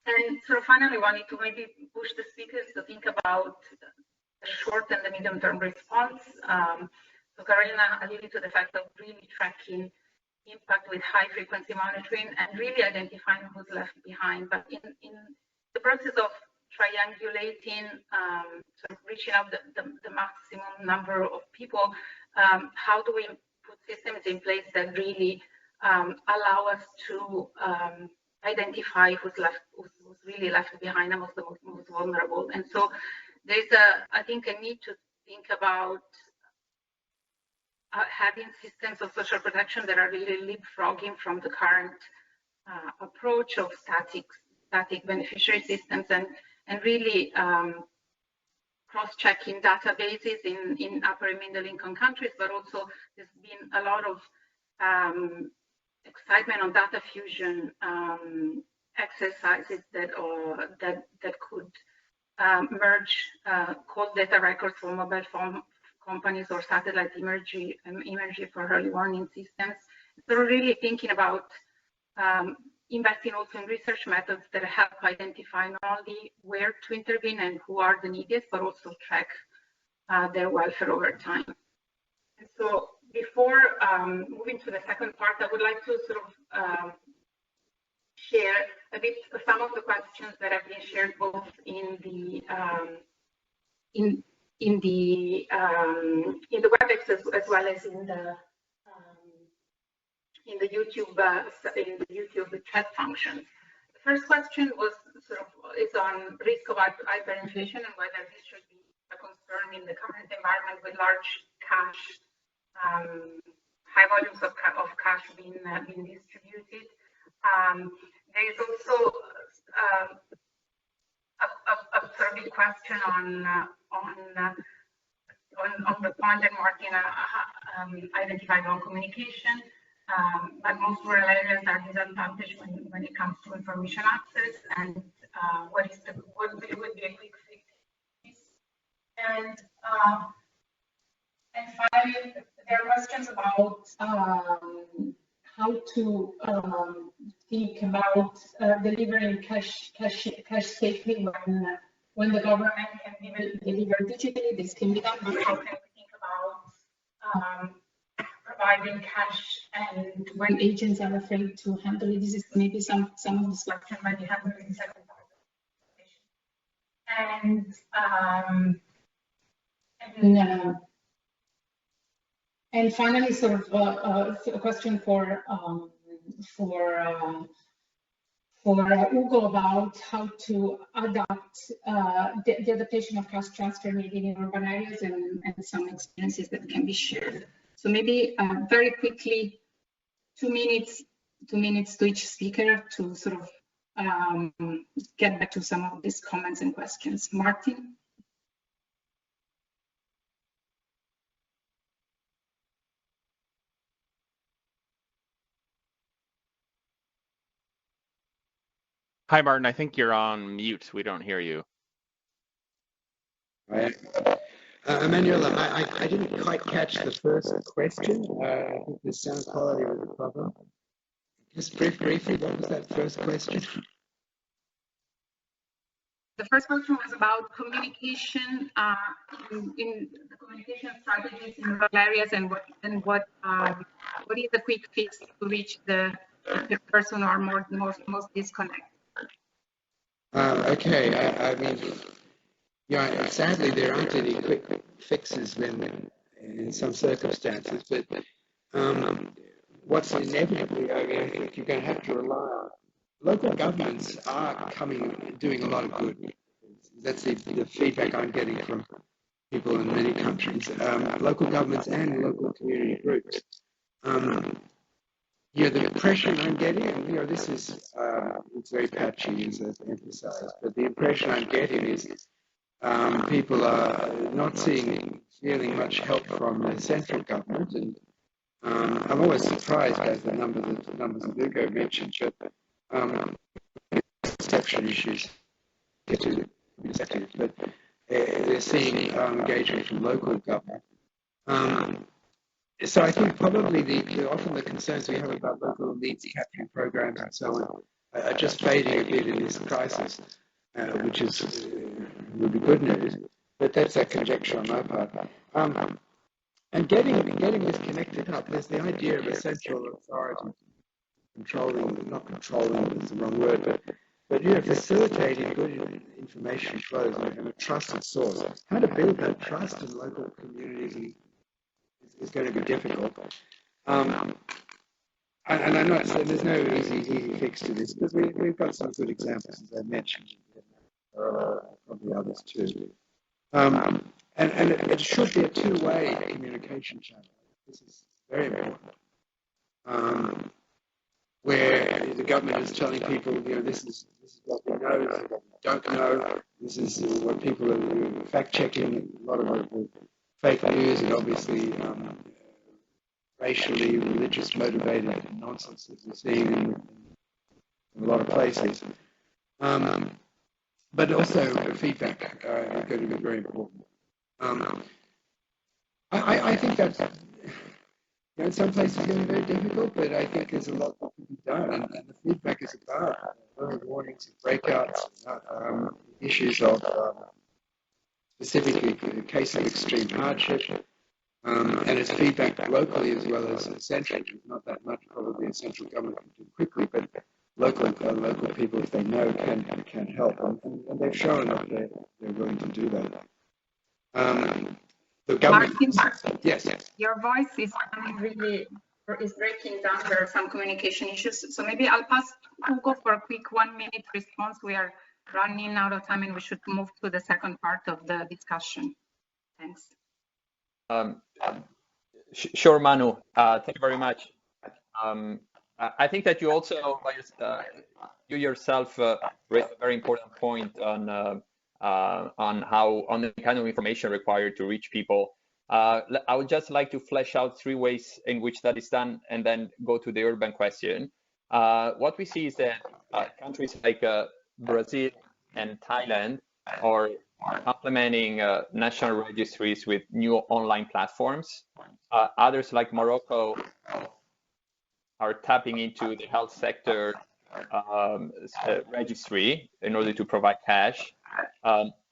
And so finally, wanted to maybe push the speakers to think about the short and the medium-term response. So Carolina alluded to the fact of really tracking impact with high-frequency monitoring and really identifying who's left behind. But in the process of triangulating, sort of reaching out the maximum number of people, how do we put systems in place that really allow us to identify who's really left behind amongst the most vulnerable? And so there's I think a need to think about having systems of social protection that are really leapfrogging from the current approach of static beneficiary systems, and really cross-checking databases in upper and middle income countries, but also there's been a lot of excitement on data fusion exercises that could merge cold data records for mobile phone companies or satellite imagery for early warning systems. So we're really thinking about investing also in research methods that help identify not only where to intervene and who are the neediest, but also track their welfare over time. And so before moving to the second part, I would like to sort of share a bit some of the questions that have been shared both in the WebEx as well as in the YouTube chat function. The first question was is on risk of hyperinflation and whether this should be a concern in the current environment with large cash, high volumes of cash being distributed. There is also a sort of big question on the point that Martin identified on communication. But most rural areas are disadvantaged when it comes to information access, and what would be a quick fix. And finally, there are questions about how to think about delivering cash safely when the government can deliver digitally. This can be done, but how can we think about providing cash and when agents are afraid to handle it? This is maybe some of the questions might be handled in the second part of the presentation. And finally, sort of a question for Ugo about how to adapt the adaptation of cash transfer needed in urban areas, and some experiences that can be shared. So maybe very quickly, 2 minutes to each speaker to sort of get back to some of these comments and questions. Martin? Hi, Martin. I think you're on mute. We don't hear you. Emanuela, I didn't quite catch the first question. I think the sound quality was a problem. Just briefly, what was that first question? The first question was about communication in the communication strategies in rural areas and what is the quick fix to reach the person who are most disconnected. Okay, I mean, yeah, sadly there aren't any quick fixes in some circumstances, but what's inevitably, I mean, I think you're going to have to rely on local governments are doing a lot of good. That's the feedback I'm getting from people in many countries. Local governments and local community groups. The impression I'm getting, and this is it's very patchy, as I've emphasized, but the impression I'm getting is people are not feeling much help from the central government, and I'm always surprised by the numbers that Ugo mentioned, but perception issues get to the executive, but they're seeing engagement from local government. So I think probably often the concerns we have about local needs capturing programs and so on are just fading a bit in this crisis, which would be good news. But that's a conjecture on my part. And getting this connected up, there's the idea of a central authority not controlling is the wrong word, but facilitating good information flows and a trusted source. How to build that trust in local communities is going to be difficult. And I'm not saying there's no easy fix to this, because we've got some good examples, as I mentioned. There are probably others too. And it should be a two-way communication channel. This is very important. Where the government is telling people, this is what we know, this is what we don't know, this is what people are fact-checking, a lot of the fake news and obviously racially, religious motivated nonsense that we're seeing in a lot of places. But also feedback is going to be very important. I think that's, in some places it's going to be very difficult, but I think there's a lot that can be done, and the feedback is about early warnings, breakouts, issues of specifically in the case of extreme hardship, and it's feedback locally as well as centrally. Not that much probably a central government can do quickly, but local people, if they know, can help, and they've shown that they're willing to do that. The government, Martin, yes. Your voice is breaking down. There are some communication issues, so maybe I'll pass to Ugo for a quick 1-minute response. We are running out of time, and we should move to the second part of the discussion. Thanks. Sure, Manu. Thank you very much. I think that you also, you yourself, raised a very important point on the kind of information required to reach people. I would just like to flesh out 3 ways in which that is done, and then go to the urban question. What we see is that countries like Brazil and Thailand are complementing national registries with new online platforms. Others like Morocco are tapping into the health sector registry in order to provide cash.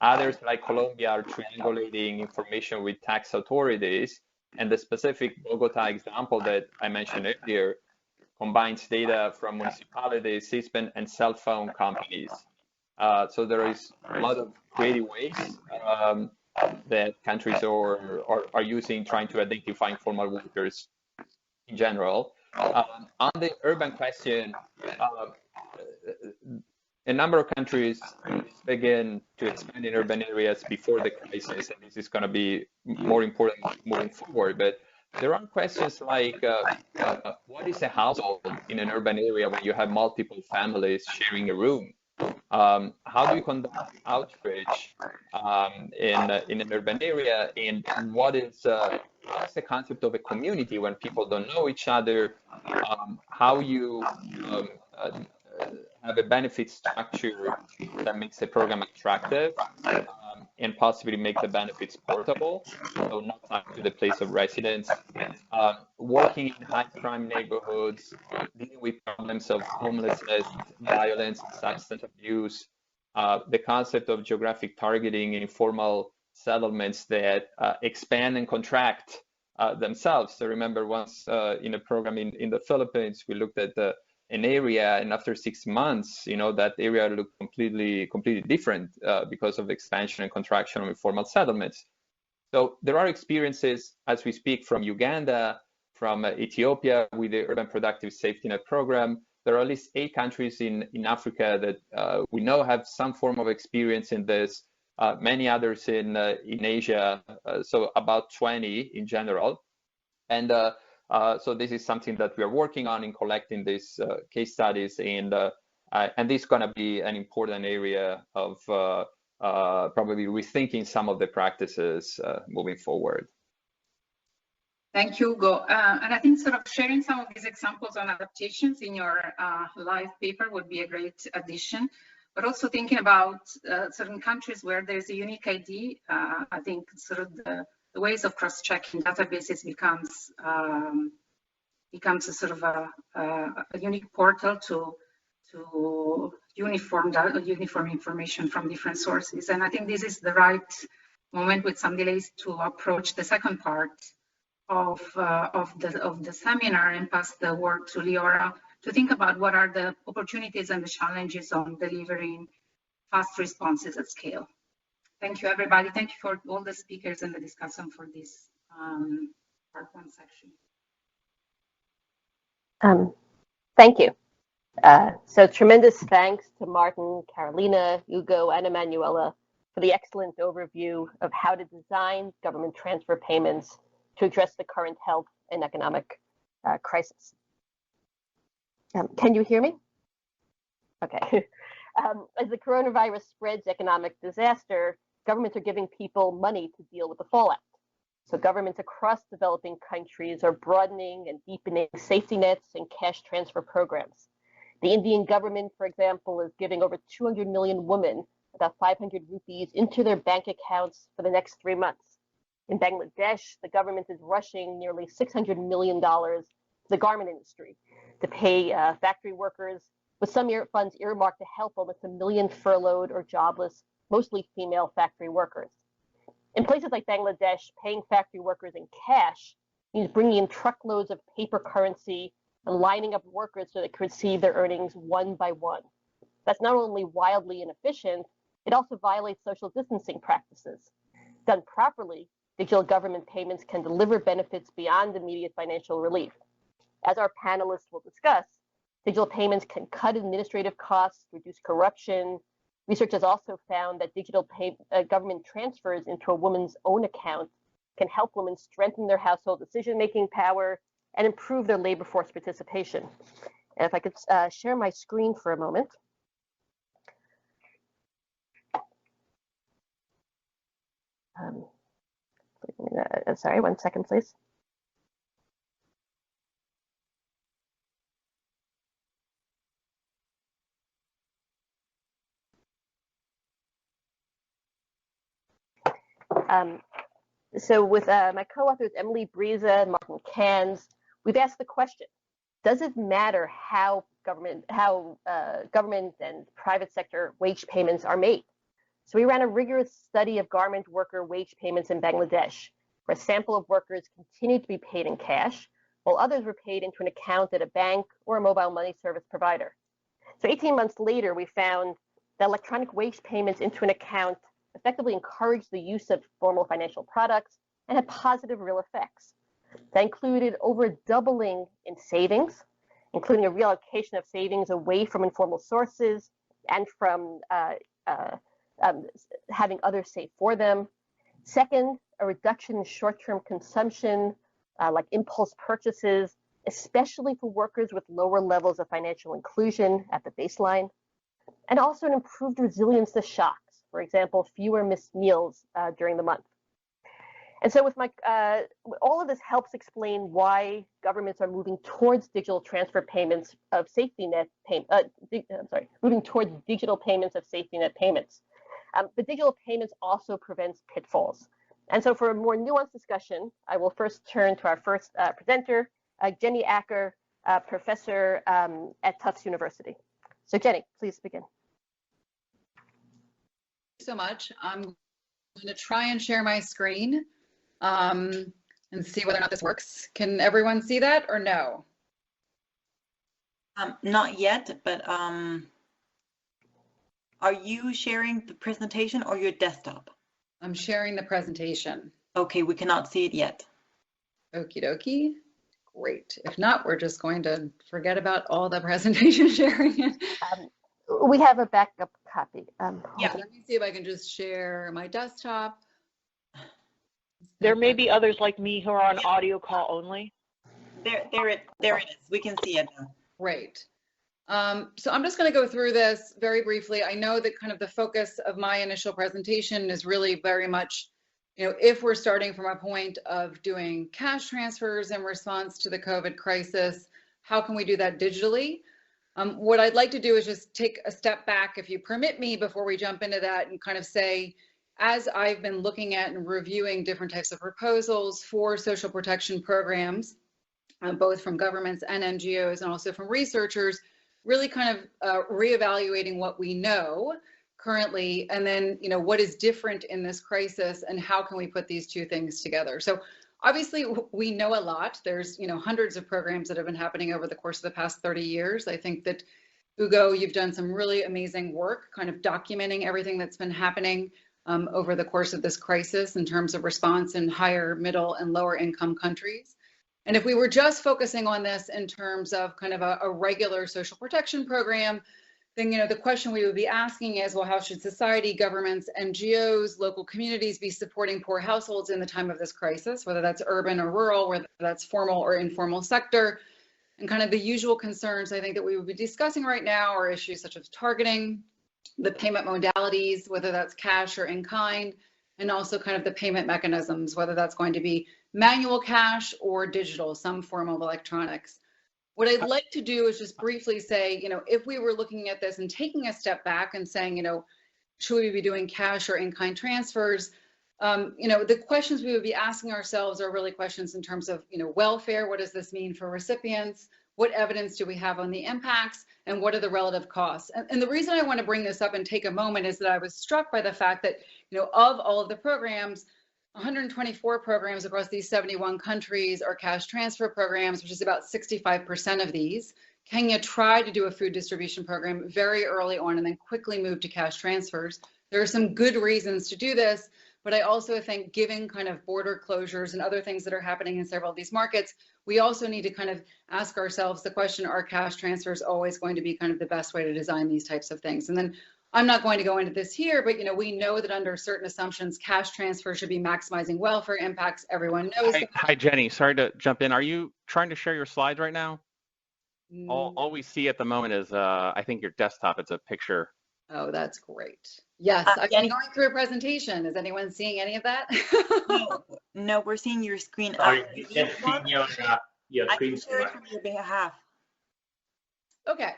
Others like Colombia are triangulating information with tax authorities, and the specific Bogota example that I mentioned earlier combines data from municipalities, CISPEN, and cell phone companies. So there is a lot of creative ways that countries are using, trying to identify informal workers in general. On the urban question, a number of countries began to expand in urban areas before the crisis, and this is going to be more important moving forward. But there are questions like, what is a household in an urban area when you have multiple families sharing a room? How do you conduct outreach in an urban area? And what's the concept of a community when people don't know each other? How you have a benefit structure that makes the program attractive and possibly make the benefits portable, so not tied to the place of residence. Working in high crime neighborhoods, dealing with problems of homelessness, violence, substance abuse, the concept of geographic targeting in informal settlements that expand and contract themselves. So remember, once in a program in the Philippines, we looked at an area, and after 6 months, that area looked completely different because of expansion and contraction of informal settlements. So there are experiences as we speak from Uganda, from Ethiopia with the Urban Productive Safety Net program. There are at least 8 countries in Africa that we know have some form of experience in this. Many others in Asia, so about 20 in general. And so this is something that we are working on in collecting these case studies, and this is going to be an important area of probably rethinking some of the practices moving forward. Thank you, Ugo. And I think sort of sharing some of these examples on adaptations in your live paper would be a great addition. But also thinking about certain countries where there's a unique ID, I think sort of the ways of cross-checking databases becomes a sort of a unique portal to uniform information from different sources. And I think this is the right moment, with some delays, to approach the second part of the seminar and pass the word to Leora to think about what are the opportunities and the challenges on delivering fast responses at scale. Thank you, everybody. Thank you for all the speakers and the discussion for this part 1 section. Thank you. So tremendous thanks to Martin, Carolina, Ugo, and Emanuela for the excellent overview of how to design government transfer payments to address the current health and economic crisis. Can you hear me? Okay. As the coronavirus spreads economic disaster, governments are giving people money to deal with the fallout. So governments across developing countries are broadening and deepening safety nets and cash transfer programs. The Indian government, for example, is giving over 200 million women about 500 rupees into their bank accounts for the next 3 months. In Bangladesh, the government is rushing nearly $600 million to the garment industry to pay factory workers, with some funds earmarked to help almost 1 million furloughed or jobless, mostly female factory workers. In places like Bangladesh, paying factory workers in cash means bringing in truckloads of paper currency and lining up workers so they can receive their earnings one by one. That's not only wildly inefficient, it also violates social distancing practices. Done properly, digital government payments can deliver benefits beyond immediate financial relief. As our panelists will discuss, digital payments can cut administrative costs, reduce corruption. Research has also found that digital government transfers into a woman's own account can help women strengthen their household decision-making power and improve their labor force participation. And if I could share my screen for a moment. Sorry, 1 second, please. So with my co-authors, Emily Briza and Martin Cans, we've asked the question, does it matter how government and private sector wage payments are made? So we ran a rigorous study of garment worker wage payments in Bangladesh, where a sample of workers continued to be paid in cash, while others were paid into an account at a bank or a mobile money service provider. So 18 months later, we found that electronic wage payments into an account effectively encouraged the use of formal financial products and had positive real effects. That included over a doubling in savings, including a reallocation of savings away from informal sources and from having others save for them. Second, a reduction in short-term consumption, like impulse purchases, especially for workers with lower levels of financial inclusion at the baseline. And also an improved resilience to shocks. For example, fewer missed meals during the month. And so with all of this helps explain why governments are moving towards digital transfer payments of safety net moving towards digital payments of safety net payments. But digital payments also prevents pitfalls. And so for a more nuanced discussion, I will first turn to our first presenter, Jenny Acker, professor at Tufts University. So Jenny, please begin. so much. I'm going to try and share my screen and see whether or not this works. Can everyone see that or no? Not yet, but are you sharing the presentation or your desktop? I'm sharing the presentation. Okay, we cannot see it yet. Okie dokie. Great. If not, we're just going to forget about all the presentation sharing. We have a backup copy. Yeah, let me see if I can just share my desktop. There may be others like me who are on audio call only. There it is. We can see it now. Great. So I'm just going to go through this very briefly. I know that kind of the focus of my initial presentation is really very much, if we're starting from a point of doing cash transfers in response to the COVID crisis, how can we do that digitally? What I'd like to do is just take a step back, if you permit me, before we jump into that and kind of say, as I've been looking at and reviewing different types of proposals for social protection programs, both from governments and NGOs and also from researchers, really kind of reevaluating what we know currently, and then what is different in this crisis and how can we put these two things together. So obviously we know a lot. There's hundreds of programs that have been happening over the course of the past 30 years. I think that Ugo, you've done some really amazing work kind of documenting everything that's been happening over the course of this crisis in terms of response in higher, middle, and lower income countries. And if we were just focusing on this in terms of kind of a regular social protection program, then the question we would be asking is, well, how should society, governments, NGOs, local communities be supporting poor households in the time of this crisis, whether that's urban or rural, whether that's formal or informal sector? And kind of the usual concerns I think that we would be discussing right now are issues such as targeting, the payment modalities, whether that's cash or in kind, and also kind of the payment mechanisms, whether that's going to be manual cash or digital, some form of electronics. What I'd like to do is just briefly say, if we were looking at this and taking a step back and saying, should we be doing cash or in-kind transfers? The questions we would be asking ourselves are really questions in terms of, welfare. What does this mean for recipients? What evidence do we have on the impacts? And what are the relative costs? And the reason I want to bring this up and take a moment is that I was struck by the fact that, of all of the programs, 124 programs across these 71 countries are cash transfer programs, which is about 65% of these. Kenya tried to do a food distribution program very early on and then quickly moved to cash transfers. There are some good reasons to do this, but I also think given kind of border closures and other things that are happening in several of these markets, we also need to kind of ask ourselves the question, are cash transfers always going to be kind of the best way to design these types of things? And then I'm not going to go into this here, but we know that under certain assumptions, cash transfer should be maximizing welfare impacts. Everyone knows. Hi, Jenny. Sorry to jump in. Are you trying to share your slides right now? All we see at the moment is, I think, your desktop. It's a picture. Oh, that's great. Yes, I'm going through a presentation. Is anyone seeing any of that? No, we're seeing your screen. Sorry, you can't see your screen. Share it from your behalf. Okay.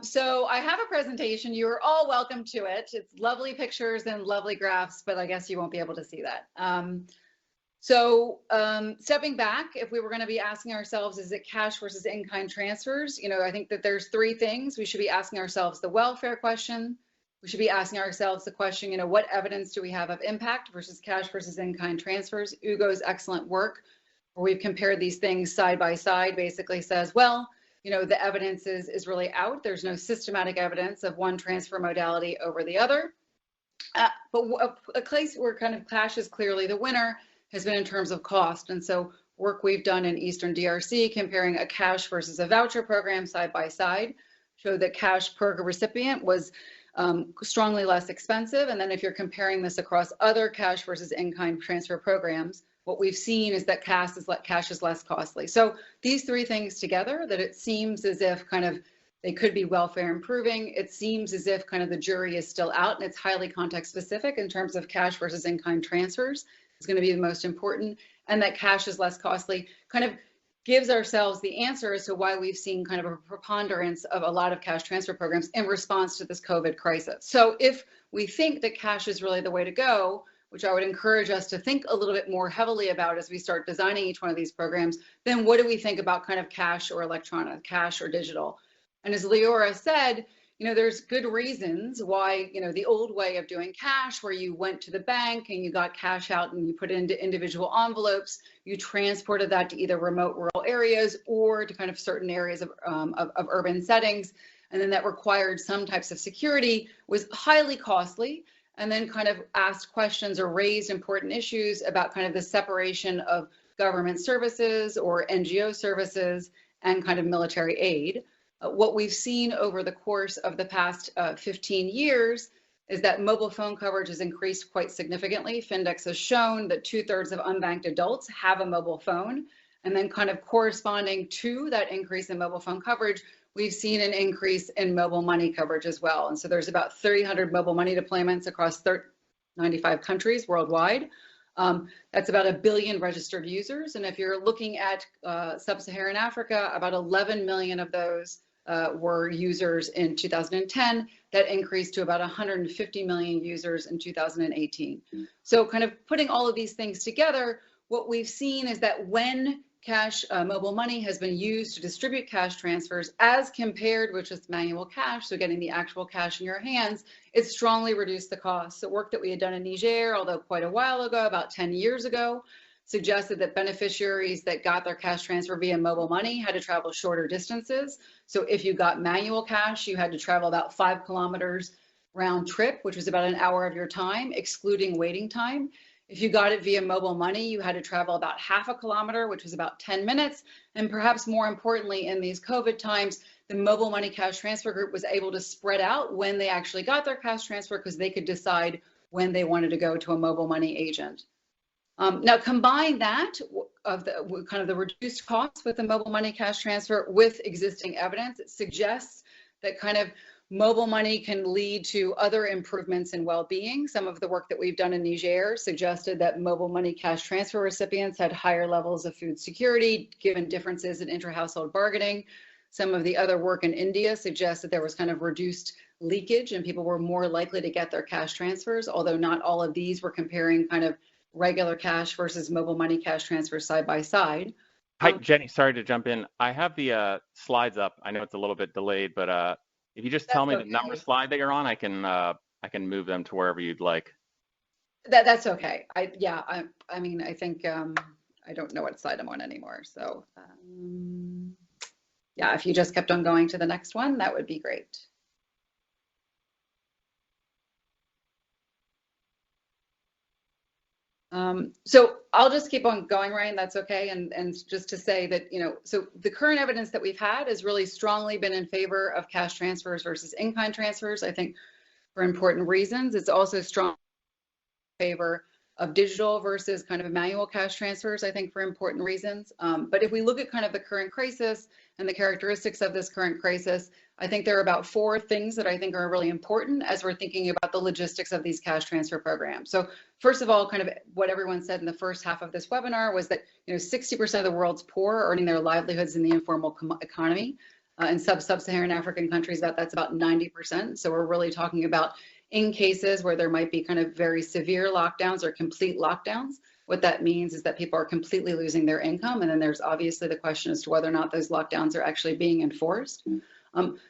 So I have a presentation. You are all welcome to it. It's lovely pictures and lovely graphs, but I guess you won't be able to see that. Stepping back, if we were going to be asking ourselves, is it cash versus in-kind transfers? I think that there's three things. We should be asking ourselves the welfare question. We should be asking ourselves the question, what evidence do we have of impact versus cash versus in-kind transfers? Ugo's excellent work, where we've compared these things side by side, basically says, well, the evidence is really out. There's no systematic evidence of one transfer modality over the other. But a place where kind of cash is clearly the winner has been in terms of cost. And so work we've done in Eastern DRC comparing a cash versus a voucher program side by side showed that cash per recipient was strongly less expensive. And then if you're comparing this across other cash versus in-kind transfer programs, what we've seen is that cash is less costly. So these three things together, that it seems as if kind of they could be welfare improving. It seems as if kind of the jury is still out, and it's highly context specific in terms of cash versus in-kind transfers is going to be the most important, and that cash is less costly kind of gives ourselves the answer as to why we've seen kind of a preponderance of a lot of cash transfer programs in response to this COVID crisis. So if we think that cash is really the way to go, which I would encourage us to think a little bit more heavily about as we start designing each one of these programs, then what do we think about kind of cash or electronic, cash or digital? And as Leora said, there's good reasons why, the old way of doing cash, where you went to the bank and you got cash out and you put it into individual envelopes, you transported that to either remote rural areas or to kind of certain areas of urban settings. And then that required some types of security, was highly costly, and then kind of asked questions or raised important issues about kind of the separation of government services or NGO services and kind of military aid. What we've seen over the course of the past 15 years is that mobile phone coverage has increased quite significantly. Findex has shown that 2/3 of unbanked adults have a mobile phone, and then kind of corresponding to that increase in mobile phone coverage, we've seen an increase in mobile money coverage as well. And so there's about 300 mobile money deployments across 95 countries worldwide. That's about 1 billion registered users. And if you're looking at sub-Saharan Africa, about 11 million of those were users in 2010. That increased to about 150 million users in 2018. So kind of putting all of these things together, what we've seen is that when cash mobile money has been used to distribute cash transfers as compared with just manual cash, so getting the actual cash in your hands, it strongly reduced the cost. So work that we had done in Niger, although quite a while ago, about 10 years ago, suggested that beneficiaries that got their cash transfer via mobile money had to travel shorter distances. So if you got manual cash, you had to travel about 5 kilometers round trip, which was about an hour of your time, excluding waiting time. If you got it via mobile money, you had to travel about 0.5 kilometer, which was about 10 minutes. And perhaps more importantly, in these COVID times, the mobile money cash transfer group was able to spread out when they actually got their cash transfer, because they could decide when they wanted to go to a mobile money agent. Now combine that of the kind of the reduced costs with the mobile money cash transfer with existing evidence, it suggests that kind of mobile money can lead to other improvements in well-being. Some of the work that we've done in Niger suggested that mobile money cash transfer recipients had higher levels of food security, given differences in intra-household bargaining. Some of the other work in India suggests that there was kind of reduced leakage and people were more likely to get their cash transfers, although not all of these were comparing kind of regular cash versus mobile money cash transfers side by side. Hi, Jenny, sorry to jump in. I have the slides up. I know it's a little bit delayed, but if you just tell me the number slide that you're on, I can move them to wherever you'd like. That's okay. I mean, I think I don't know what slide I'm on anymore. So yeah, if you just kept on going to the next one, that would be great. So I'll just keep on going, Ryan, that's okay. And just to say that, so the current evidence that we've had has really strongly been in favor of cash transfers versus in-kind transfers, I think for important reasons. It's also strong in favor of digital versus kind of manual cash transfers, I think for important reasons. But if we look at kind of the current crisis and the characteristics of this current crisis, I think there are about 4 things that I think are really important as we're thinking about the logistics of these cash transfer programs. So first of all, kind of what everyone said in the first half of this webinar was that 60% of the world's poor are earning their livelihoods in the informal economy. In sub-Saharan African countries, that's about 90%. So we're really talking about in cases where there might be kind of very severe lockdowns or complete lockdowns. What that means is that people are completely losing their income. And then there's obviously the question as to whether or not those lockdowns are actually being enforced.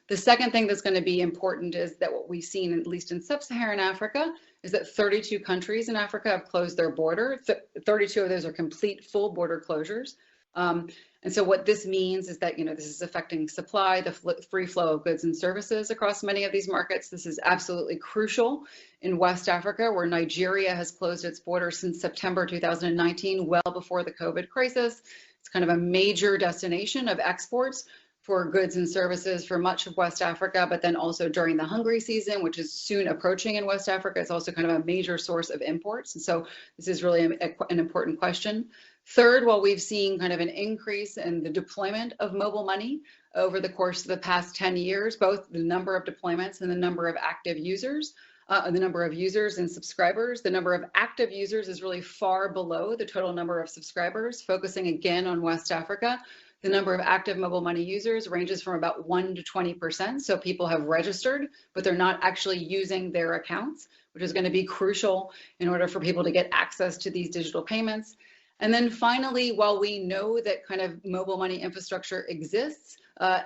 The second thing that's going to be important is that what we've seen, at least in sub-Saharan Africa, is that 32 countries in Africa have closed their border. 32 of those are complete full border closures. And so what this means is that, this is affecting supply, the free flow of goods and services across many of these markets. This is absolutely crucial in West Africa, where Nigeria has closed its border since September 2019, well before the COVID crisis. It's kind of a major destination of exports for goods and services for much of West Africa, but then also during the hungry season, which is soon approaching in West Africa, it's also kind of a major source of imports. And so this is really an important question. Third, while we've seen kind of an increase in the deployment of mobile money over the course of the past 10 years, both the number of deployments and the number of active users, the number of users and subscribers, the number of active users is really far below the total number of subscribers, focusing again on West Africa. The number of active mobile money users ranges from about 1% to 20%. So people have registered, but they're not actually using their accounts, which is going to be crucial in order for people to get access to these digital payments. And then finally, while we know that kind of mobile money infrastructure exists,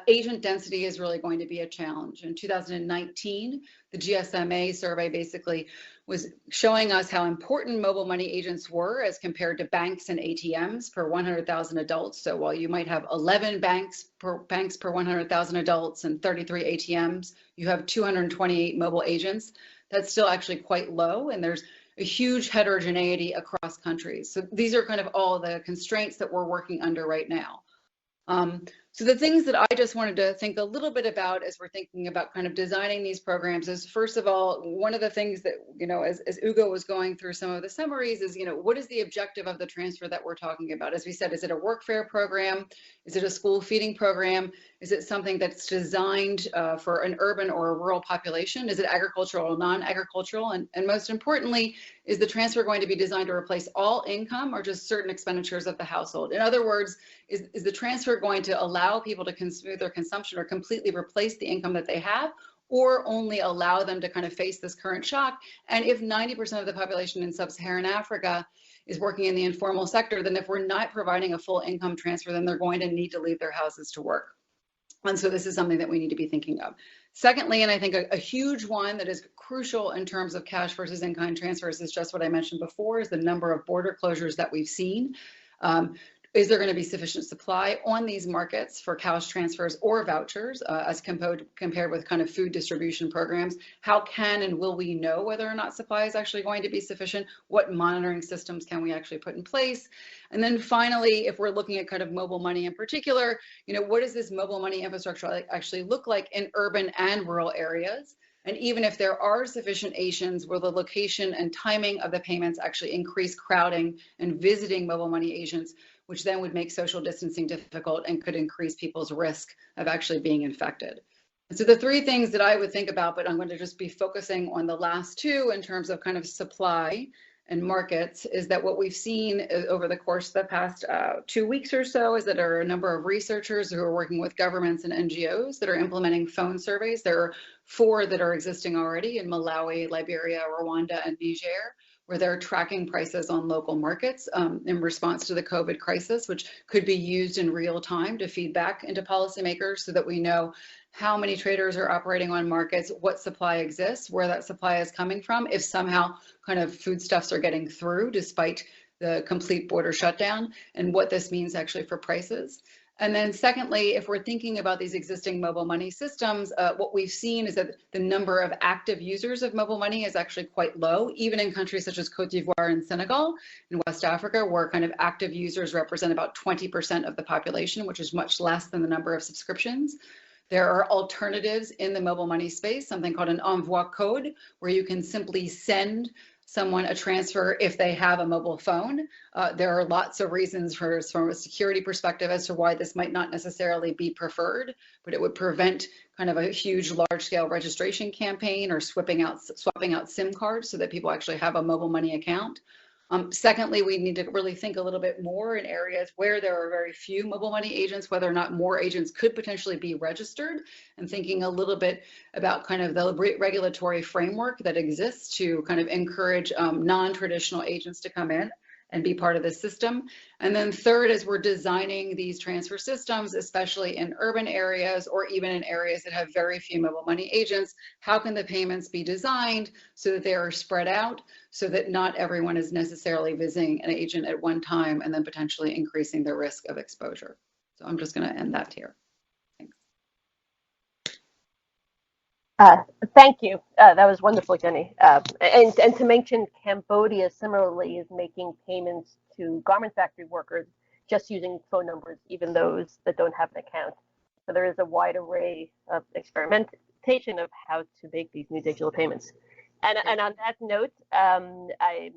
agent density is really going to be a challenge. In 2019, the GSMA survey basically was showing us how important mobile money agents were as compared to banks and ATMs per 100,000 adults. So while you might have 11 banks per 100,000 adults and 33 ATMs, you have 228 mobile agents. That's still actually quite low, and there's a huge heterogeneity across countries. So these are kind of all the constraints that we're working under right now. So the things that I just wanted to think a little bit about as we're thinking about kind of designing these programs is, first of all, one of the things that, as Ugo was going through some of the summaries is, what is the objective of the transfer that we're talking about? As we said, is it a workfare program? Is it a school feeding program? Is it something that's designed for an urban or a rural population? Is it agricultural or non-agricultural? And most importantly, is the transfer going to be designed to replace all income or just certain expenditures of the household? In other words, is the transfer going to allow people to smooth their consumption or completely replace the income that they have, or only allow them to kind of face this current shock? And if 90% of the population in sub-Saharan Africa is working in the informal sector, then if we're not providing a full income transfer, then they're going to need to leave their houses to work. And so this is something that we need to be thinking of. Secondly, and I think a huge one that is crucial in terms of cash versus in-kind transfers is just what I mentioned before, is the number of border closures that we've seen. Is there going to be sufficient supply on these markets for cash transfers or vouchers as compared with kind of food distribution programs? How can and will we know whether or not supply is actually going to be sufficient? What monitoring systems can we actually put in place? And then finally, if we're looking at kind of mobile money in particular, what does this mobile money infrastructure actually look like in urban and rural areas? And even if there are sufficient agents, will the location and timing of the payments actually increase crowding and visiting mobile money agents, which then would make social distancing difficult and could increase people's risk of actually being infected? And so the three things that I would think about, but I'm going to just be focusing on the last two in terms of kind of supply and markets, is that what we've seen over the course of the past 2 weeks or so is that there are a number of researchers who are working with governments and NGOs that are implementing phone surveys. There are 4 that are existing already in Malawi, Liberia, Rwanda, and Niger, where they're tracking prices on local markets in response to the COVID crisis, which could be used in real time to feed back into policymakers so that we know how many traders are operating on markets, what supply exists, where that supply is coming from, if somehow kind of foodstuffs are getting through despite the complete border shutdown, and what this means actually for prices. And then secondly, if we're thinking about these existing mobile money systems, what we've seen is that the number of active users of mobile money is actually quite low, even in countries such as Cote d'Ivoire and Senegal in West Africa, where kind of active users represent about 20% of the population, which is much less than the number of subscriptions. There are alternatives in the mobile money space, something called an envoi code, where you can simply send someone a transfer if they have a mobile phone. There are lots of reasons from a security perspective as to why this might not necessarily be preferred, but it would prevent kind of a huge large-scale registration campaign or swapping out SIM cards so that people actually have a mobile money account. Secondly, we need to really think a little bit more in areas where there are very few mobile money agents, whether or not more agents could potentially be registered, and thinking a little bit about kind of the regulatory framework that exists to kind of encourage non-traditional agents to come in and be part of the system. And then third, as we're designing these transfer systems, especially in urban areas or even in areas that have very few mobile money agents, how can the payments be designed so that they are spread out, so that not everyone is necessarily visiting an agent at one time and then potentially increasing their risk of exposure? So I'm just going to end that here. Thank you. That was wonderful, Jenny. And to mention, Cambodia similarly is making payments to garment factory workers just using phone numbers, even those that don't have an account. So there is a wide array of experimentation of how to make these new digital payments. And on that note, I'm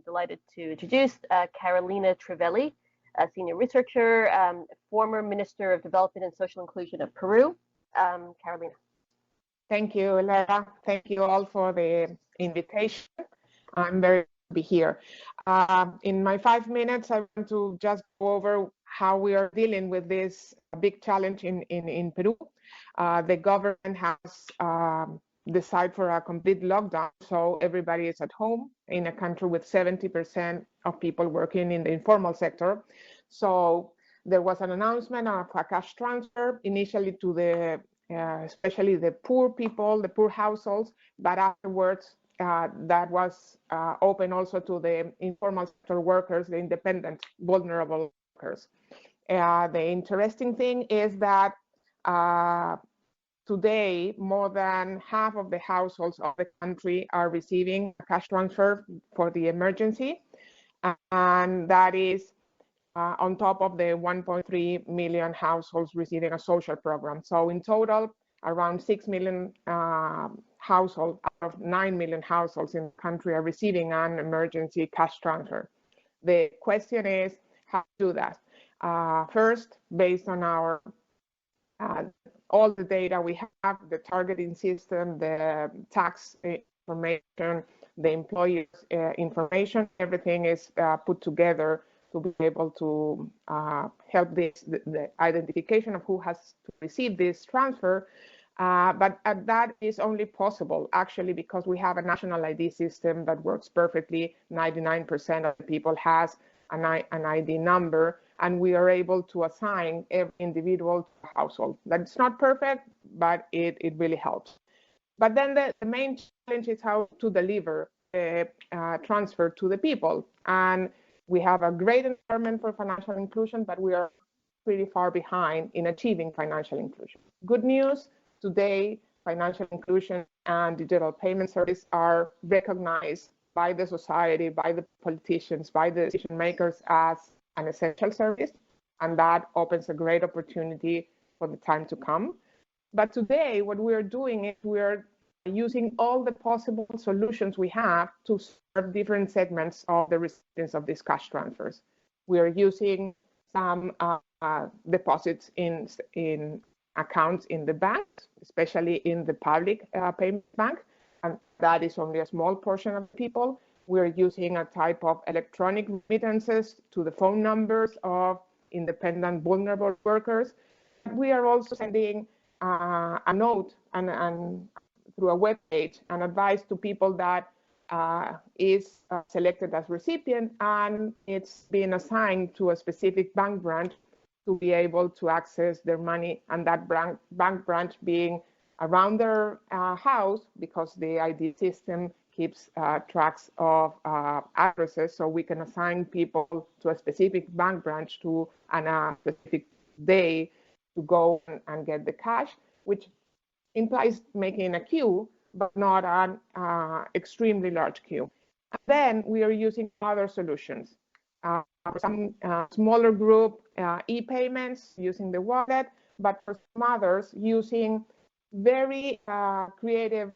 delighted to introduce Carolina Trivelli, a senior researcher, former Minister of Development and Social Inclusion of Peru. Carolina. Thank you, Lara. Thank you all for the invitation. I'm very happy to be here. In my 5 minutes, I want to just go over how we are dealing with this big challenge in Peru. The government has decided for a complete lockdown, so everybody is at home. in a country with 70% of people working in the informal sector. So there was an announcement of a cash transfer initially to the especially the poor people, the poor households, but afterwards that was open also to the informal sector workers, the independent, vulnerable workers. The interesting thing is that today, more than half of the households of the country are receiving a cash transfer for the emergency, and that is on top of the 1.3 million households receiving a social program. So in total, around 6 million households out of 9 million households in the country are receiving an emergency cash transfer. The question is how to do that. First, based on our all the data we have, the targeting system, the tax information, the employer's information, everything is put together to be able to help this, the identification of who has to receive this transfer. But that is only possible actually because we have a national ID system that works perfectly. 99% of the people has an ID number, and we are able to assign every individual to a household. That's not perfect, but it really helps. But then the main challenge is how to deliver a transfer to the people. And we have a great environment for financial inclusion, but we are pretty far behind in achieving financial inclusion. Good news, today, financial inclusion and digital payment services are recognized by the society, by the politicians, by the decision makers as an essential service, and that opens a great opportunity for the time to come. But today, what we are doing is we are using all the possible solutions we have to serve different segments of the recipients of these cash transfers. We are using some deposits in accounts in the bank, especially in the public payment bank, and that is only a small portion of people. We're using a type of electronic remittances to the phone numbers of independent, vulnerable workers. We are also sending a note and through a web page, an advice to people that is selected as recipient, and it's been assigned to a specific bank branch to be able to access their money, and that bank branch being around their house, because the ID system keeps tracks of addresses, so we can assign people to a specific bank branch to a specific day to go and get the cash, which implies making a queue, but not an extremely large queue. And then we are using other solutions. For some smaller group, e-payments using the wallet, but for some others using very creative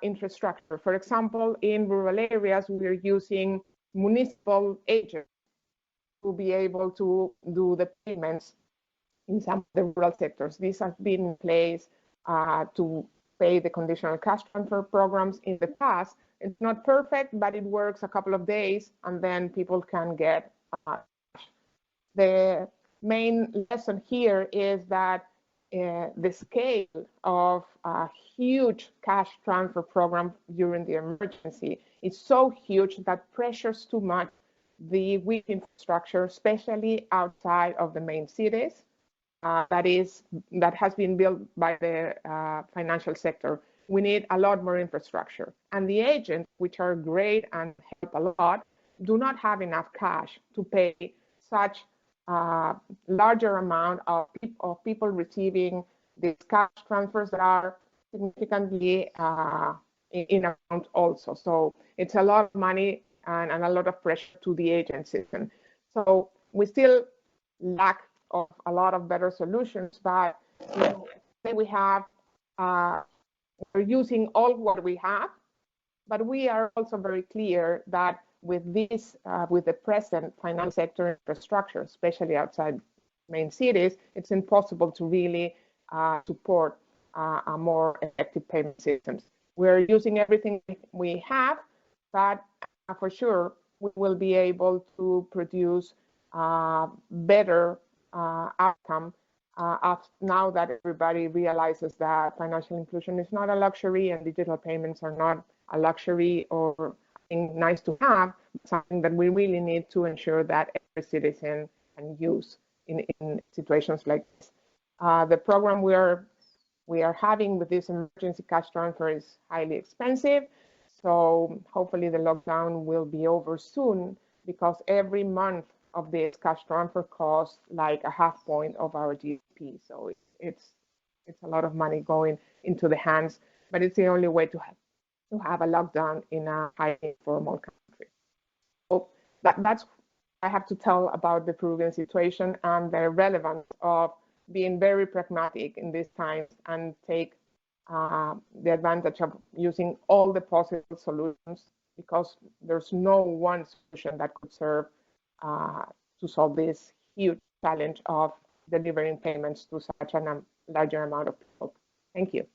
infrastructure. For example, in rural areas, we are using municipal agents to be able to do the payments in some of the rural sectors. These have been in place to pay the conditional cash transfer programs in the past. It's not perfect, but it works a couple of days, and then people can get the main lesson here is that the scale of a huge cash transfer program during the emergency is so huge that pressures too much the weak infrastructure, especially outside of the main cities. That has been built by the financial sector. We need a lot more infrastructure. And the agents, which are great and help a lot, do not have enough cash to pay such larger amount of people receiving these cash transfers that are significantly in amount also. So it's a lot of money and a lot of pressure to the agencies. And so we still lack of a lot of better solutions, but we have, we're using all what we have, but we are also very clear that with this, with the present financial sector infrastructure, especially outside main cities, it's impossible to really support a more effective payment systems. We're using everything we have, but for sure we will be able to produce better outcome now that everybody realizes that financial inclusion is not a luxury and digital payments are not a luxury or something nice to have, something that we really need to ensure that every citizen can use in situations like this. The program we are having with this emergency cash transfer is highly expensive. So hopefully the lockdown will be over soon, because every month of this cash transfer costs like a half point of our GDP. So it's a lot of money going into the hands, but it's the only way to have a lockdown in a highly informal country. So that's I have to tell about the Peruvian situation and the relevance of being very pragmatic in these times and take the advantage of using all the possible solutions, because there's no one solution that could serve to solve this huge challenge of delivering payments to such a larger amount of people. Thank you.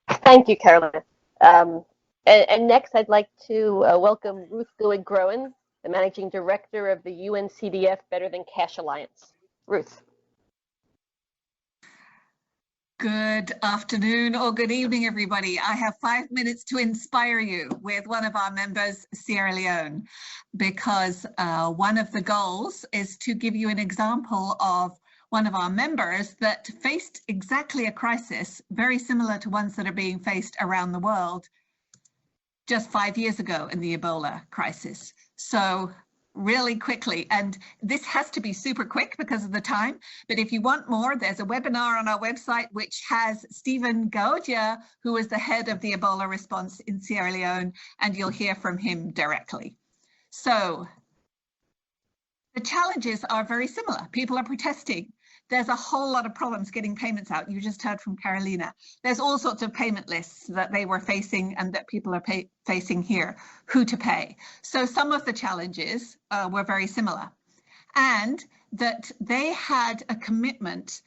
Thank you, Carolina. And next, I'd like to welcome Ruth Gowen-Groen, the Managing Director of the UNCDF Better Than Cash Alliance. Ruth. Good afternoon or good evening, everybody. I have 5 minutes to inspire you with one of our members, Sierra Leone, because one of the goals is to give you an example of one of our members that faced exactly a crisis very similar to ones that are being faced around the world just 5 years ago in the Ebola crisis. So really quickly, and this has to be super quick because of the time, but if you want more, there's a webinar on our website which has Stephen Gaudia, who is the head of the Ebola response in Sierra Leone, and you'll hear from him directly. So the challenges are very similar. People are protesting. There's a whole lot of problems getting payments out. You just heard from Carolina. There's all sorts of payment lists that they were facing and that people are facing here, who to pay. So some of the challenges were very similar, and that they had a commitment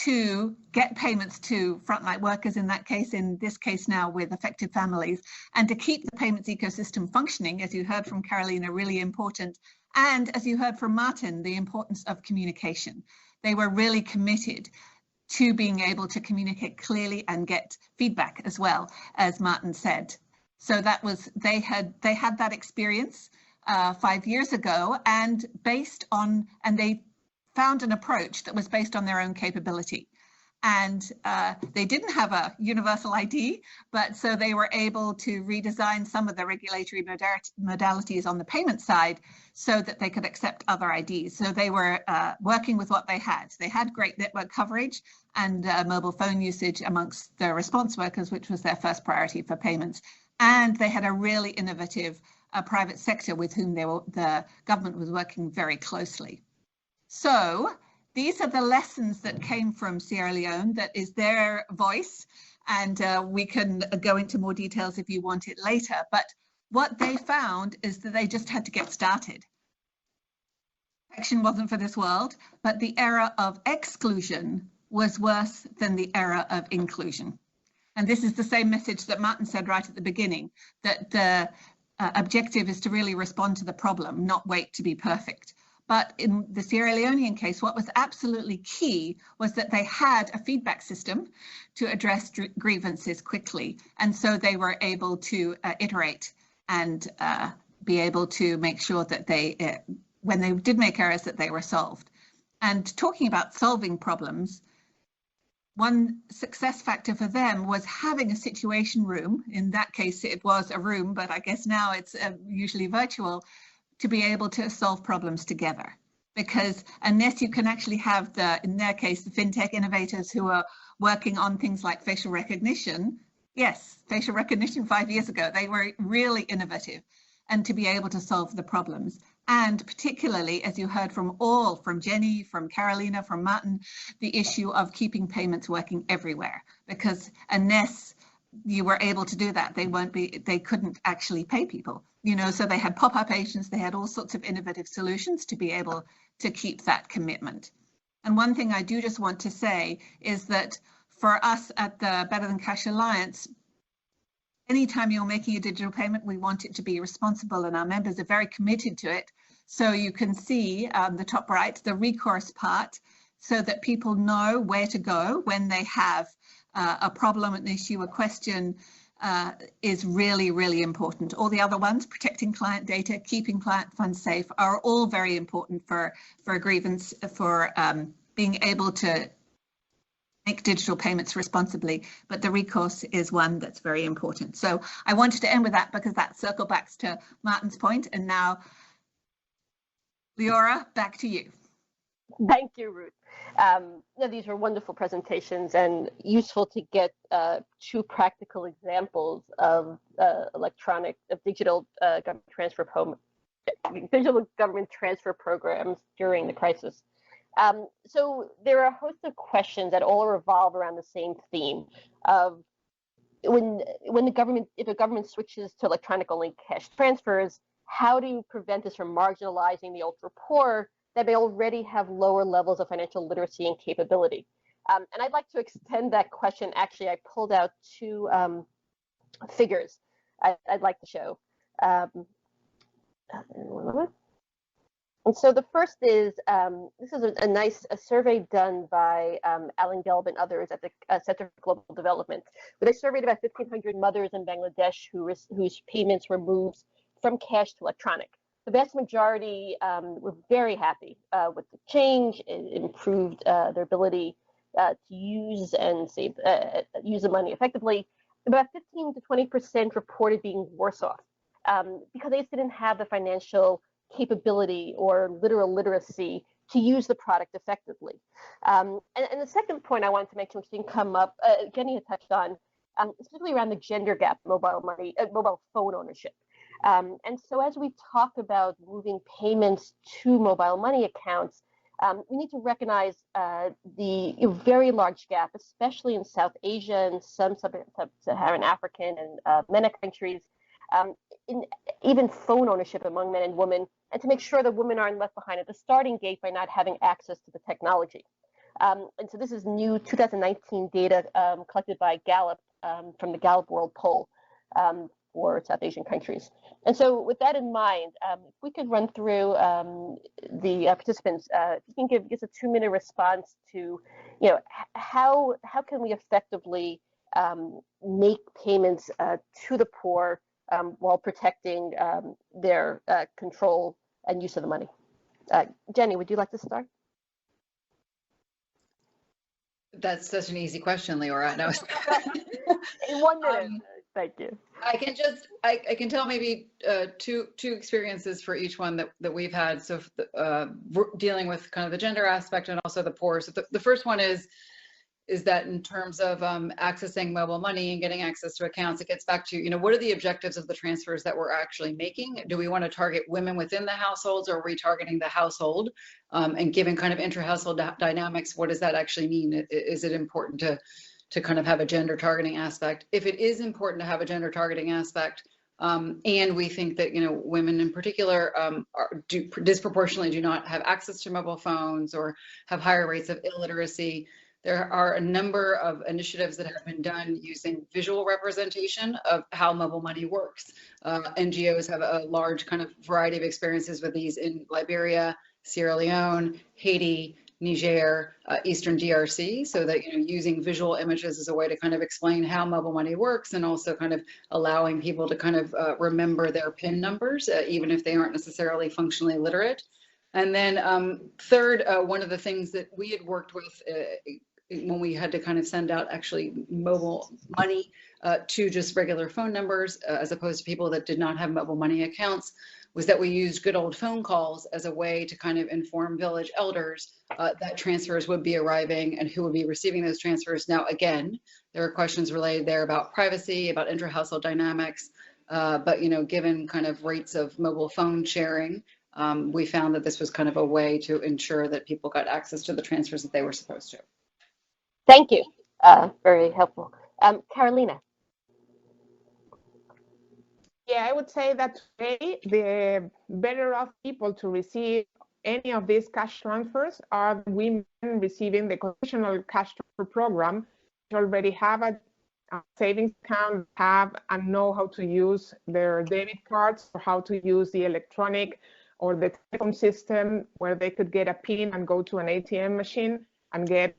to get payments to frontline workers in this case now with affected families, and to keep the payments ecosystem functioning, as you heard from Carolina, really important. And as you heard from Martin, the importance of communication. They were really committed to being able to communicate clearly and get feedback as well, as Martin said. So that was, they had that experience 5 years ago, and they found an approach that was based on their own capability. And they didn't have a universal ID, but so they were able to redesign some of the regulatory modalities on the payment side so that they could accept other IDs. So they were working with what they had. They had great network coverage and mobile phone usage amongst the response workers, which was their first priority for payments. And they had a really innovative private sector with whom the government was working very closely. So these are the lessons that came from Sierra Leone. That is their voice, and we can go into more details if you want it later. But what they found is that they just had to get started. Action wasn't for this world, but the era of exclusion was worse than the era of inclusion. And this is the same message that Martin said right at the beginning, that the objective is to really respond to the problem, not wait to be perfect. But in the Sierra Leonean case, what was absolutely key was that they had a feedback system to address grievances quickly. And so they were able to iterate and be able to make sure that they, when they did make errors, that they were solved. And talking about solving problems, one success factor for them was having a situation room. In that case, it was a room, but I guess now it's usually virtual, to be able to solve problems together. Because unless you can actually have in their case, the fintech innovators who are working on things like facial recognition, yes, facial recognition 5 years ago, they were really innovative, and to be able to solve the problems. And particularly, as you heard from Jenny, from Carolina, from Martin, the issue of keeping payments working everywhere, because unless you were able to do that, they couldn't actually pay people. So they had pop-up agents, they had all sorts of innovative solutions to be able to keep that commitment. And one thing I do just want to say is that for us at the Better Than Cash Alliance, anytime you're making a digital payment, we want it to be responsible, and our members are very committed to it. So you can see the top right, the recourse part, so that people know where to go when they have a problem, an issue, a question, is really, really important. All the other ones, protecting client data, keeping client funds safe, are all very important for grievance, for being able to make digital payments responsibly, but the recourse is one that's very important. So I wanted to end with that because that circle back to Martin's point. And now, Leora, back to you. Thank you, Ruth. These were wonderful presentations and useful to get two practical examples of digital government transfer programs during the crisis. So there are a host of questions that all revolve around the same theme of if a government switches to electronic-only cash transfers, how do you prevent this from marginalizing the ultra poor that may already have lower levels of financial literacy and capability? And I'd like to extend that question. Actually, I pulled out two figures I'd like to show. And so the first is, this is a survey done by Alan Gelb and others at the Center for Global Development, where they surveyed about 1,500 mothers in Bangladesh whose payments were moved from cash to electronic. The vast majority were very happy with the change. It improved their ability to use and use the money effectively. About 15 to 20% reported being worse off because they just didn't have the financial capability or literal literacy to use the product effectively. And the second point I wanted to make, which didn't come up, Jenny had touched on, specifically around the gender gap, mobile phone ownership. And so as we talk about moving payments to mobile money accounts, we need to recognize the very large gap, especially in South Asia and some sub-Saharan African and MENA countries, in even phone ownership among men and women, and to make sure that women aren't left behind at the starting gate by not having access to the technology. And so this is new 2019 data collected by Gallup from the Gallup World Poll for South Asian countries. And so with that in mind, if we could run through the participants, if you can give us a 2-minute response to, how can we effectively make payments to the poor while protecting their control and use of the money. Jenny, would you like to start? That's such an easy question, Leora. No. In 1 minute. Thank you. I can tell maybe two experiences for each one that we've had. So dealing with kind of the gender aspect and also the poor. So the first one is that in terms of accessing mobile money and getting access to accounts, it gets back to, what are the objectives of the transfers that we're actually making? Do we want to target women within the households, or are we targeting the household? And given kind of intra-household dynamics, what does that actually mean? Is it important to kind of have a gender targeting aspect? If it is important to have a gender targeting aspect, and we think that, women in particular disproportionately do not have access to mobile phones or have higher rates of illiteracy, there are a number of initiatives that have been done using visual representation of how mobile money works. NGOs have a large kind of variety of experiences with these in Liberia, Sierra Leone, Haiti, Niger, Eastern DRC, so that using visual images is a way to kind of explain how mobile money works, and also kind of allowing people to kind of remember their PIN numbers, even if they aren't necessarily functionally literate. And then third, one of the things that we had worked with when we had to kind of send out actually mobile money to just regular phone numbers, as opposed to people that did not have mobile money accounts, was that we used good old phone calls as a way to kind of inform village elders that transfers would be arriving and who would be receiving those transfers. Now, again, there are questions related there about privacy, about intra-household dynamics, but given kind of rates of mobile phone sharing, we found that this was kind of a way to ensure that people got access to the transfers that they were supposed to. Thank you. Very helpful. Carolina. Yeah, I would say that today the better off people to receive any of these cash transfers are women receiving the conventional cash transfer program, which already have a savings account, have and know how to use their debit cards, or how to use the electronic or the telephone system where they could get a PIN and go to an ATM machine and get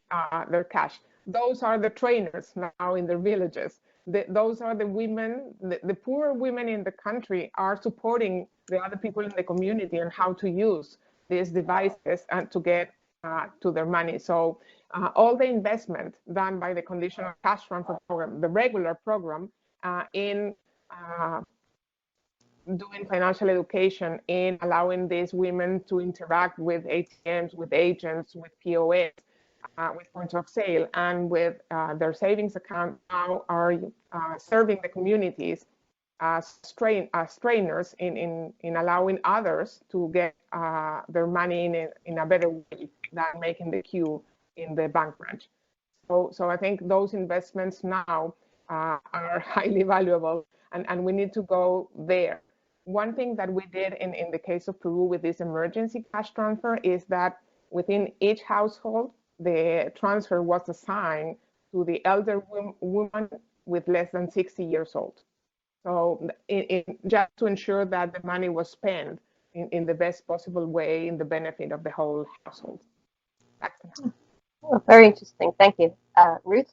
their cash. Those are the trainers now in their villages. those are the women, the poorer women in the country are supporting the other people in the community on how to use these devices and to get to their money. So all the investment done by the conditional cash transfer program, the regular program, in doing financial education, in allowing these women to interact with ATMs, with agents, with POS, with points of sale, and with their savings account, now are serving the communities as trainers in allowing others to get their money in a better way than making the queue in the bank branch. So I think those investments now are highly valuable, and we need to go there. One thing that we did in the case of Peru with this emergency cash transfer is that within each household, the transfer was assigned to the elder woman with less than 60 years old. So just to ensure that the money was spent in the best possible way in the benefit of the whole household. Well, very interesting. Thank you. Ruth?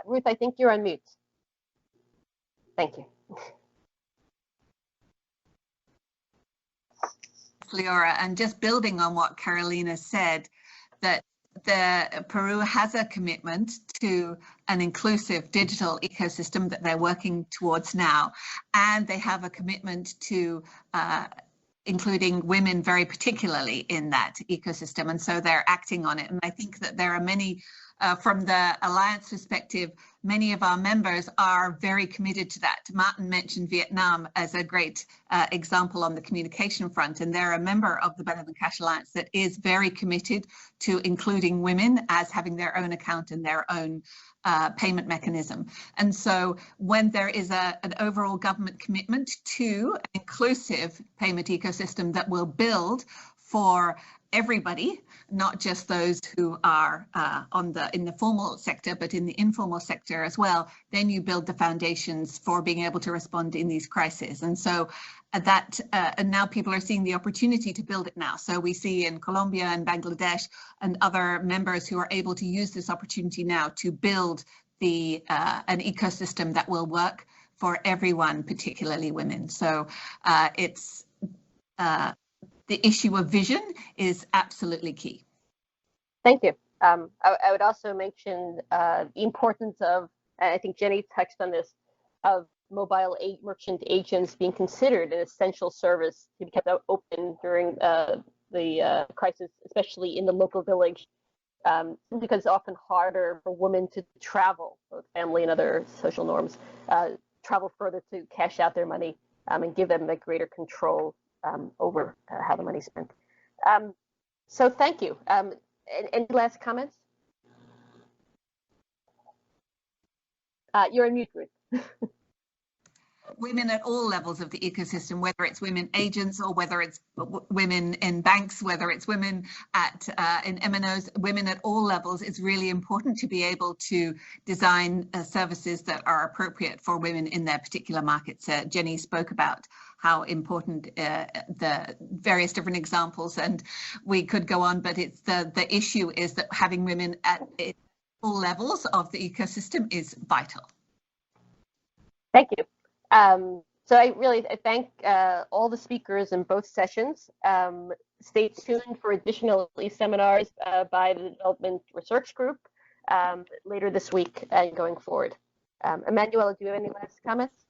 Ruth, I think you're on mute. Thank you. Leora, and just building on what Carolina said, that Peru has a commitment to an inclusive digital ecosystem that they're working towards now, and they have a commitment to including women very particularly in that ecosystem, and so they're acting on it. And I think that there are many, from the Alliance perspective, many of our members are very committed to that. Martin mentioned Vietnam as a great example on the communication front, and they're a member of the Better Than Cash Alliance that is very committed to including women as having their own account and their own payment mechanism. And so when there is an overall government commitment to an inclusive payment ecosystem that will build for everybody, not just those who are in the formal sector, but in the informal sector as well, then you build the foundations for being able to respond in these crises. And so that, and now people are seeing the opportunity to build it now. So we see in Colombia and Bangladesh and other members who are able to use this opportunity now to build an ecosystem that will work for everyone, particularly women. So it's the issue of vision is absolutely key. Thank you. I would also mention the importance of, and I think Jenny touched on this, of mobile merchant agents being considered an essential service to be kept open during the crisis, especially in the local village, because it's often harder for women to travel, both family and other social norms, travel further to cash out their money and give them the greater control over how the money's spent. So thank you. Any last comments? You're on mute, Ruth. Women at all levels of the ecosystem, whether it's women agents or whether it's women in banks, whether it's women in MNOs, women at all levels, it's really important to be able to design services that are appropriate for women in their particular markets. Jenny spoke about how important the various different examples, and we could go on, but it's the issue is that having women at all levels of the ecosystem is vital. Thank you. So I really thank all the speakers in both sessions. Stay tuned for additional seminars by the Development Research Group later this week and going forward. Emanuela, do you have any last comments?